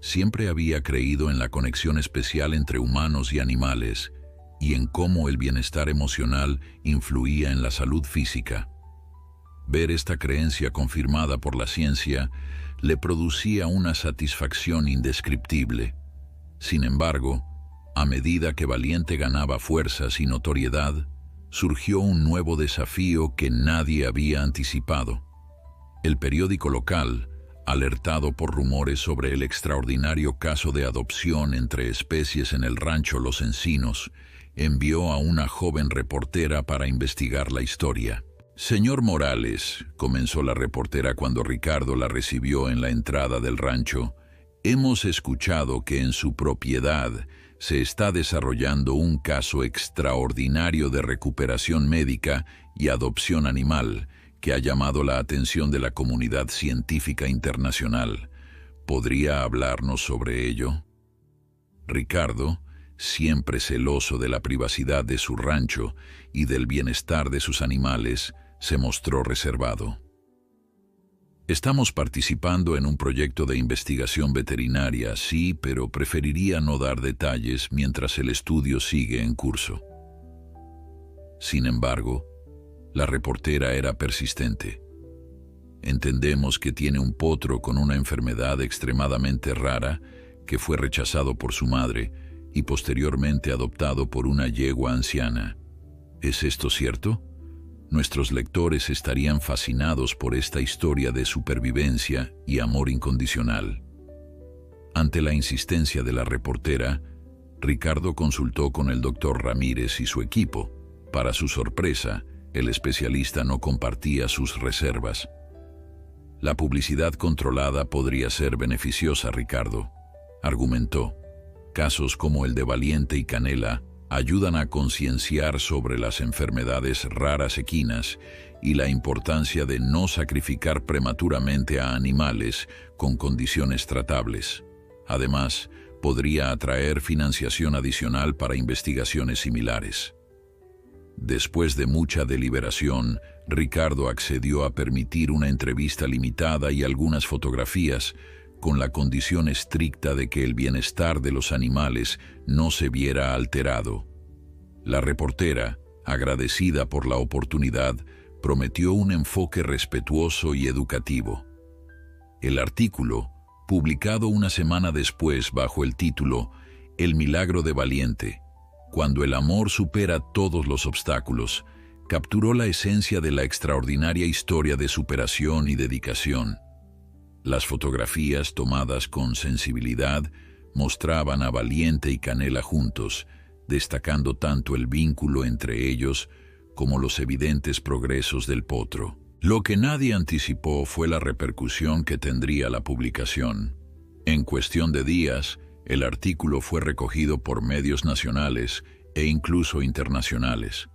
Siempre había creído en la conexión especial entre humanos y animales y en cómo el bienestar emocional influía en la salud física. Ver esta creencia confirmada por la ciencia le producía una satisfacción indescriptible. Sin embargo, a medida que Valiente ganaba fuerzas y notoriedad, surgió un nuevo desafío que nadie había anticipado. El periódico local, alertado por rumores sobre el extraordinario caso de adopción entre especies en el rancho Los Encinos, envió a una joven reportera para investigar la historia. «Señor Morales», comenzó la reportera cuando Ricardo la recibió en la entrada del rancho, «hemos escuchado que en su propiedad se está desarrollando un caso extraordinario de recuperación médica y adopción animal que ha llamado la atención de la comunidad científica internacional. ¿Podría hablarnos sobre ello?» Ricardo, siempre celoso de la privacidad de su rancho y del bienestar de sus animales, se mostró reservado. «Estamos participando en un proyecto de investigación veterinaria, sí, pero preferiría no dar detalles mientras el estudio sigue en curso». Sin embargo, la reportera era persistente. «Entendemos que tiene un potro con una enfermedad extremadamente rara que fue rechazado por su madre y posteriormente adoptado por una yegua anciana. ¿Es esto cierto? Nuestros lectores estarían fascinados por esta historia de supervivencia y amor incondicional». Ante la insistencia de la reportera, Ricardo consultó con el doctor Ramírez y su equipo. Para su sorpresa, el especialista no compartía sus reservas. «La publicidad controlada podría ser beneficiosa, Ricardo», argumentó. «Casos como el de Valiente y Canela ayudan a concienciar sobre las enfermedades raras equinas y la importancia de no sacrificar prematuramente a animales con condiciones tratables. Además, podría atraer financiación adicional para investigaciones similares». Después de mucha deliberación, Ricardo accedió a permitir una entrevista limitada y algunas fotografías, con la condición estricta de que el bienestar de los animales no se viera alterado. La reportera, agradecida por la oportunidad, prometió un enfoque respetuoso y educativo. El artículo, publicado una semana después bajo el título «El milagro de Valiente», cuando el amor supera todos los obstáculos, capturó la esencia de la extraordinaria historia de superación y dedicación. Las fotografías tomadas con sensibilidad mostraban a Valiente y Canela juntos, destacando tanto el vínculo entre ellos como los evidentes progresos del potro. Lo que nadie anticipó fue la repercusión que tendría la publicación. En cuestión de días, el artículo fue recogido por medios nacionales e incluso internacionales.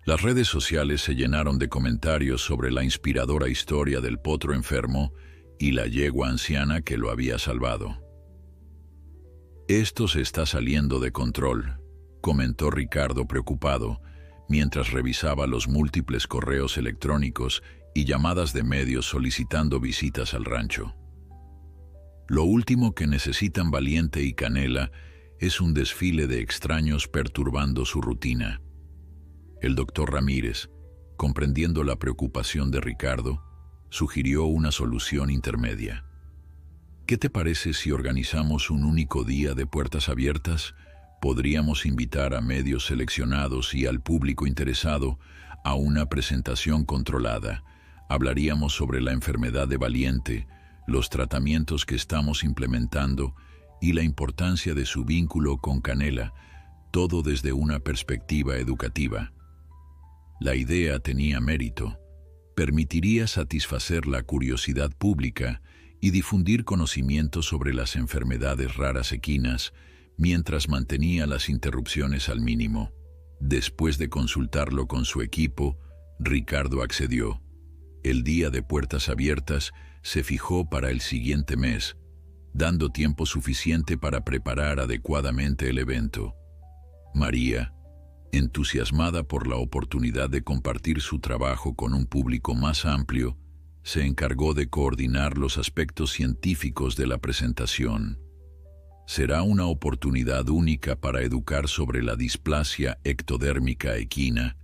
Las redes sociales se llenaron de comentarios sobre la inspiradora historia del potro enfermo y la yegua anciana que lo había salvado. «Esto se está saliendo de control», comentó Ricardo preocupado, mientras revisaba los múltiples correos electrónicos y llamadas de medios solicitando visitas al rancho. «Lo último que necesitan Valiente y Canela es un desfile de extraños perturbando su rutina». El doctor Ramírez, comprendiendo la preocupación de Ricardo, sugirió una solución intermedia. «¿Qué te parece si organizamos un único día de puertas abiertas? Podríamos invitar a medios seleccionados y al público interesado a una presentación controlada. Hablaríamos sobre la enfermedad de Valiente, los tratamientos que estamos implementando y la importancia de su vínculo con Canela, todo desde una perspectiva educativa». La idea tenía mérito. Permitiría satisfacer la curiosidad pública y difundir conocimiento sobre las enfermedades raras equinas, mientras mantenía las interrupciones al mínimo. Después de consultarlo con su equipo, Ricardo accedió. El día de puertas abiertas se fijó para el siguiente mes, dando tiempo suficiente para preparar adecuadamente el evento. María, entusiasmada por la oportunidad de compartir su trabajo con un público más amplio, se encargó de coordinar los aspectos científicos de la presentación. Será una oportunidad única para educar sobre la displasia ectodérmica equina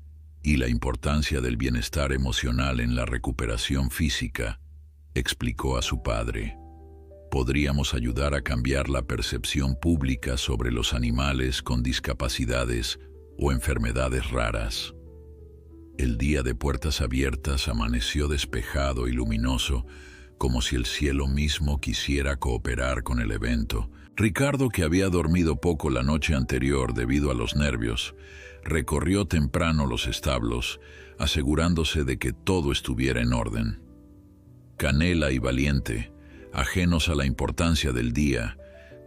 y la importancia del bienestar emocional en la recuperación física, explicó a su padre. Podríamos ayudar a cambiar la percepción pública sobre los animales con discapacidades o enfermedades raras. El día de puertas abiertas amaneció despejado y luminoso, como si el cielo mismo quisiera cooperar con el evento. Ricardo, que había dormido poco la noche anterior debido a los nervios, recorrió temprano los establos, asegurándose de que todo estuviera en orden. Canela y Valiente, ajenos a la importancia del día,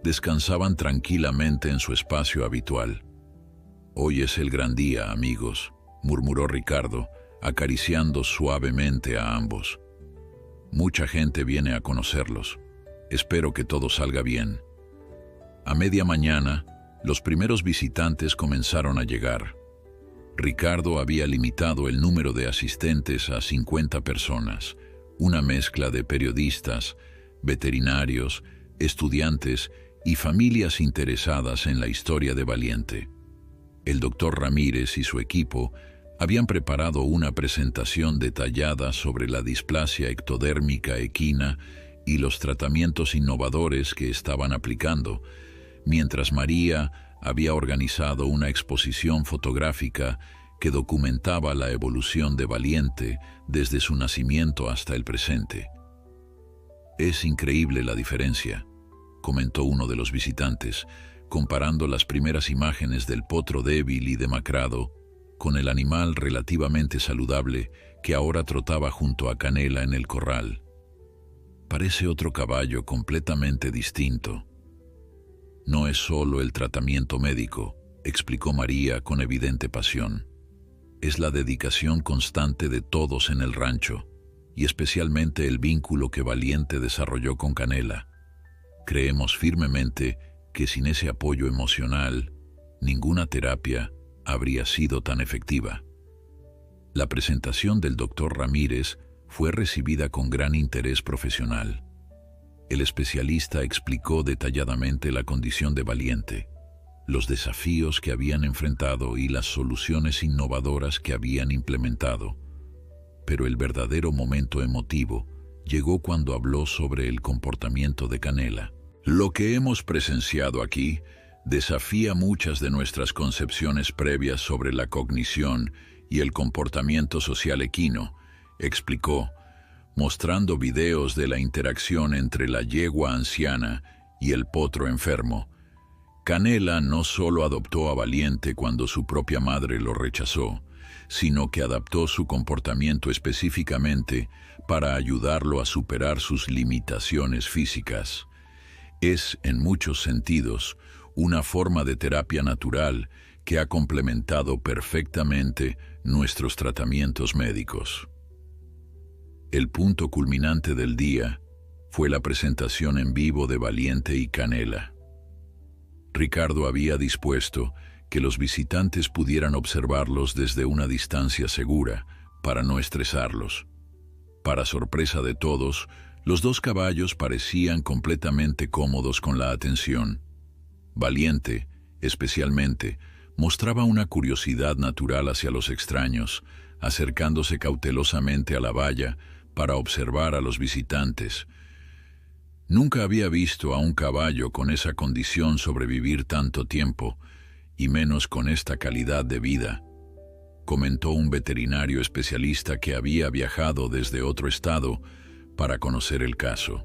descansaban tranquilamente en su espacio habitual. «Hoy es el gran día, amigos», murmuró Ricardo, acariciando suavemente a ambos. «Mucha gente viene a conocerlos. Espero que todo salga bien». A media mañana, los primeros visitantes comenzaron a llegar. Ricardo había limitado el número de asistentes a 50 personas, una mezcla de periodistas, veterinarios, estudiantes y familias interesadas en la historia de Valiente. El doctor Ramírez y su equipo habían preparado una presentación detallada sobre la displasia ectodérmica equina y los tratamientos innovadores que estaban aplicando, mientras María había organizado una exposición fotográfica que documentaba la evolución de Valiente desde su nacimiento hasta el presente. «Es increíble la diferencia», comentó uno de los visitantes, comparando las primeras imágenes del potro débil y demacrado con el animal relativamente saludable que ahora trotaba junto a Canela en el corral. «Parece otro caballo completamente distinto». «No es solo el tratamiento médico», explicó María con evidente pasión. «Es la dedicación constante de todos en el rancho, y especialmente el vínculo que Valiente desarrolló con Canela. Creemos firmemente que sin ese apoyo emocional, ninguna terapia habría sido tan efectiva». La presentación del doctor Ramírez fue recibida con gran interés profesional. El especialista explicó detalladamente la condición de Valiente, los desafíos que habían enfrentado y las soluciones innovadoras que habían implementado. Pero el verdadero momento emotivo llegó cuando habló sobre el comportamiento de Canela. «Lo que hemos presenciado aquí desafía muchas de nuestras concepciones previas sobre la cognición y el comportamiento social equino», explicó, mostrando videos de la interacción entre la yegua anciana y el potro enfermo. Canela no solo adoptó a Valiente cuando su propia madre lo rechazó, sino que adaptó su comportamiento específicamente para ayudarlo a superar sus limitaciones físicas. Es, en muchos sentidos, una forma de terapia natural que ha complementado perfectamente nuestros tratamientos médicos. El punto culminante del día fue la presentación en vivo de Valiente y Canela. Ricardo había dispuesto que los visitantes pudieran observarlos desde una distancia segura para no estresarlos. Para sorpresa de todos, los dos caballos parecían completamente cómodos con la atención. Valiente, especialmente, mostraba una curiosidad natural hacia los extraños, acercándose cautelosamente a la valla para observar a los visitantes. Nunca había visto a un caballo con esa condición sobrevivir tanto tiempo, y menos con esta calidad de vida, comentó un veterinario especialista que había viajado desde otro estado para conocer el caso.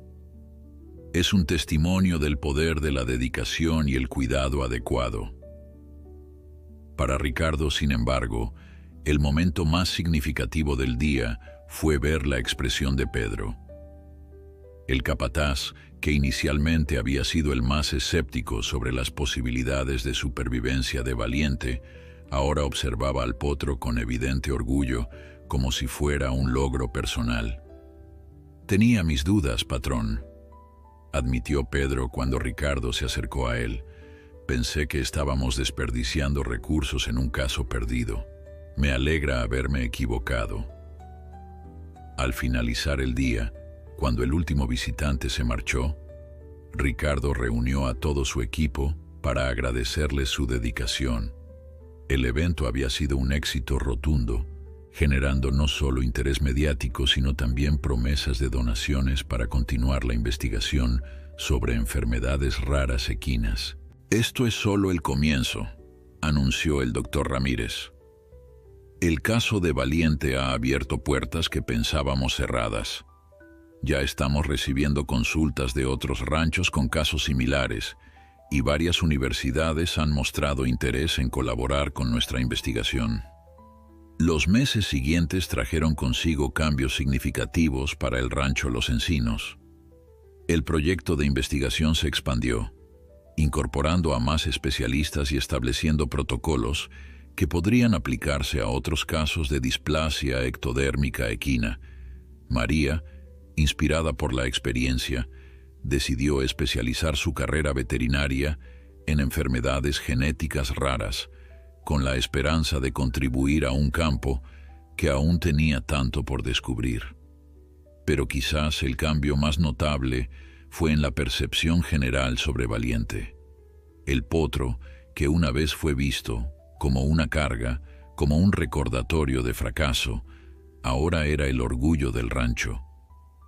Es un testimonio del poder de la dedicación y el cuidado adecuado. Para Ricardo, sin embargo, el momento más significativo del día fue ver la expresión de Pedro. El capataz, que inicialmente había sido el más escéptico sobre las posibilidades de supervivencia de Valiente, ahora observaba al potro con evidente orgullo, como si fuera un logro personal. «Tenía mis dudas, patrón», admitió Pedro cuando Ricardo se acercó a él. «Pensé que estábamos desperdiciando recursos en un caso perdido. Me alegra haberme equivocado». Al finalizar el día, cuando el último visitante se marchó, Ricardo reunió a todo su equipo para agradecerles su dedicación. El evento había sido un éxito rotundo, generando no solo interés mediático, sino también promesas de donaciones para continuar la investigación sobre enfermedades raras equinas. «Esto es solo el comienzo», anunció el doctor Ramírez. «El caso de Valiente ha abierto puertas que pensábamos cerradas. Ya estamos recibiendo consultas de otros ranchos con casos similares, y varias universidades han mostrado interés en colaborar con nuestra investigación». Los meses siguientes trajeron consigo cambios significativos para el rancho Los Encinos. El proyecto de investigación se expandió, incorporando a más especialistas y estableciendo protocolos que podrían aplicarse a otros casos de displasia ectodérmica equina. María, inspirada por la experiencia, decidió especializar su carrera veterinaria en enfermedades genéticas raras, con la esperanza de contribuir a un campo que aún tenía tanto por descubrir. Pero quizás el cambio más notable fue en la percepción general sobre Valiente. El potro, que una vez fue visto como una carga, como un recordatorio de fracaso, ahora era el orgullo del rancho.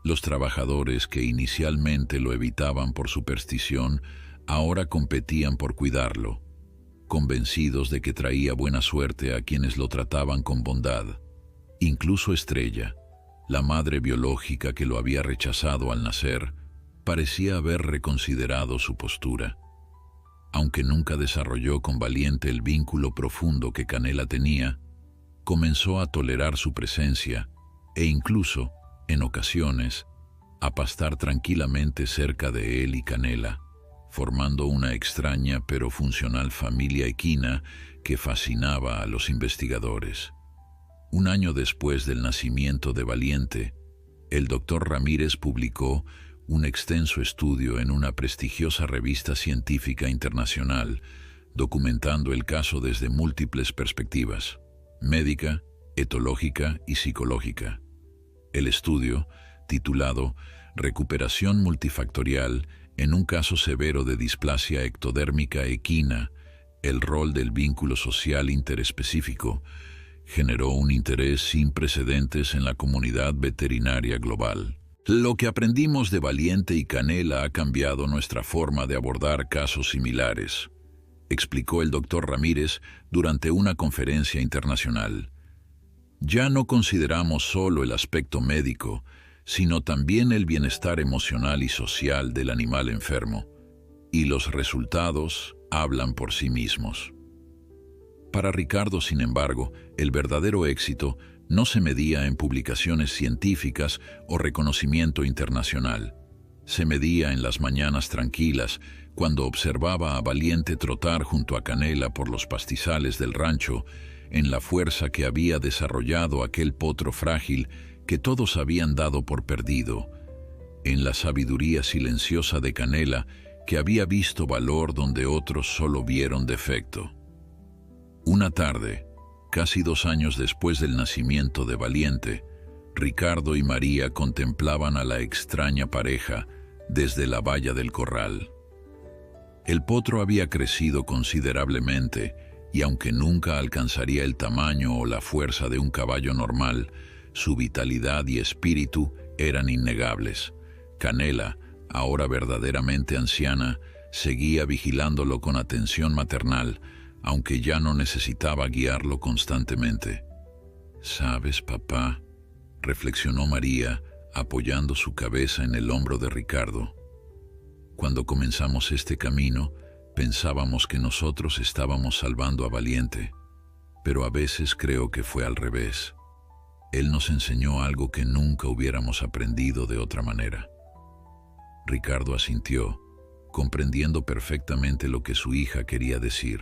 Los trabajadores que inicialmente lo evitaban por superstición, ahora competían por cuidarlo, convencidos de que traía buena suerte a quienes lo trataban con bondad. Incluso Estrella, la madre biológica que lo había rechazado al nacer, parecía haber reconsiderado su postura. Aunque nunca desarrolló con Valiente el vínculo profundo que Canela tenía, comenzó a tolerar su presencia e incluso, en ocasiones, a pastar tranquilamente cerca de él y Canela, formando una extraña pero funcional familia equina que fascinaba a los investigadores. Un año después del nacimiento de Valiente, el doctor Ramírez publicó un extenso estudio en una prestigiosa revista científica internacional, documentando el caso desde múltiples perspectivas: médica, etológica y psicológica. El estudio, titulado «Recuperación multifactorial en un caso severo de displasia ectodérmica equina, el rol del vínculo social interespecífico», generó un interés sin precedentes en la comunidad veterinaria global. «Lo que aprendimos de Valiente y Canela ha cambiado nuestra forma de abordar casos similares», explicó el doctor Ramírez durante una conferencia internacional. «Ya no consideramos solo el aspecto médico, sino también el bienestar emocional y social del animal enfermo, y los resultados hablan por sí mismos». Para Ricardo, sin embargo, el verdadero éxito no se medía en publicaciones científicas o reconocimiento internacional. Se medía en las mañanas tranquilas, cuando observaba a Valiente trotar junto a Canela por los pastizales del rancho, en la fuerza que había desarrollado aquel potro frágil que todos habían dado por perdido, en la sabiduría silenciosa de Canela, que había visto valor donde otros solo vieron defecto. Una tarde, casi 2 años después del nacimiento de Valiente, Ricardo y María contemplaban a la extraña pareja desde la valla del corral. El potro había crecido considerablemente y aunque nunca alcanzaría el tamaño o la fuerza de un caballo normal, su vitalidad y espíritu eran innegables. Canela, ahora verdaderamente anciana, seguía vigilándolo con atención maternal, aunque ya no necesitaba guiarlo constantemente. «¿Sabes, papá?», reflexionó María, apoyando su cabeza en el hombro de Ricardo. «Cuando comenzamos este camino, pensábamos que nosotros estábamos salvando a Valiente, pero a veces creo que fue al revés. Él nos enseñó algo que nunca hubiéramos aprendido de otra manera». Ricardo asintió, comprendiendo perfectamente lo que su hija quería decir.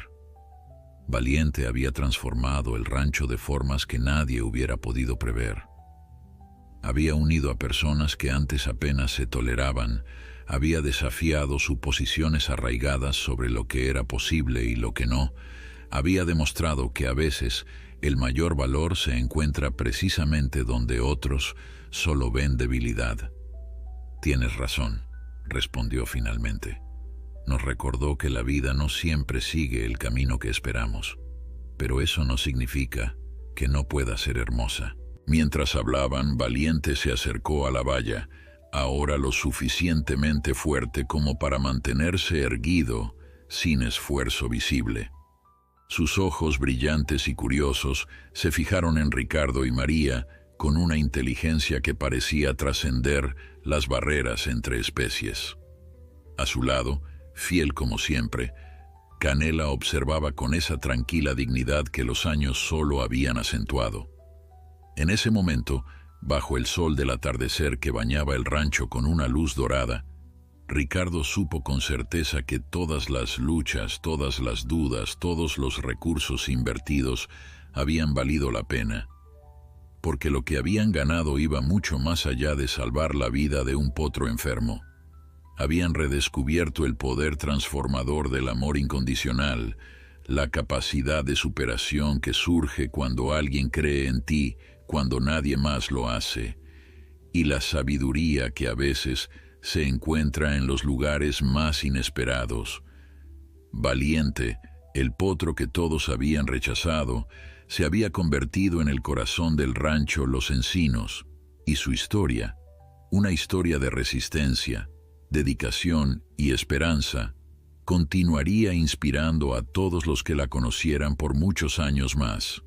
Valiente había transformado el rancho de formas que nadie hubiera podido prever. Había unido a personas que antes apenas se toleraban, había desafiado suposiciones arraigadas sobre lo que era posible y lo que no, había demostrado que a veces el mayor valor se encuentra precisamente donde otros solo ven debilidad. «Tienes razón», respondió finalmente. Nos recordó que la vida no siempre sigue el camino que esperamos, pero eso no significa que no pueda ser hermosa. Mientras hablaban, Valiente se acercó a la valla, ahora lo suficientemente fuerte como para mantenerse erguido, sin esfuerzo visible. Sus ojos brillantes y curiosos se fijaron en Ricardo y María con una inteligencia que parecía trascender las barreras entre especies. A su lado, fiel como siempre, Canela observaba con esa tranquila dignidad que los años solo habían acentuado. En ese momento, bajo el sol del atardecer que bañaba el rancho con una luz dorada, Ricardo supo con certeza que todas las luchas, todas las dudas, todos los recursos invertidos habían valido la pena, porque lo que habían ganado iba mucho más allá de salvar la vida de un potro enfermo. Habían redescubierto el poder transformador del amor incondicional, la capacidad de superación que surge cuando alguien cree en ti, cuando nadie más lo hace, y la sabiduría que a veces se encuentra en los lugares más inesperados. Valiente, el potro que todos habían rechazado, se había convertido en el corazón del rancho Los Encinos, y su historia, una historia de resistencia, dedicación y esperanza, continuaría inspirando a todos los que la conocieran por muchos años más.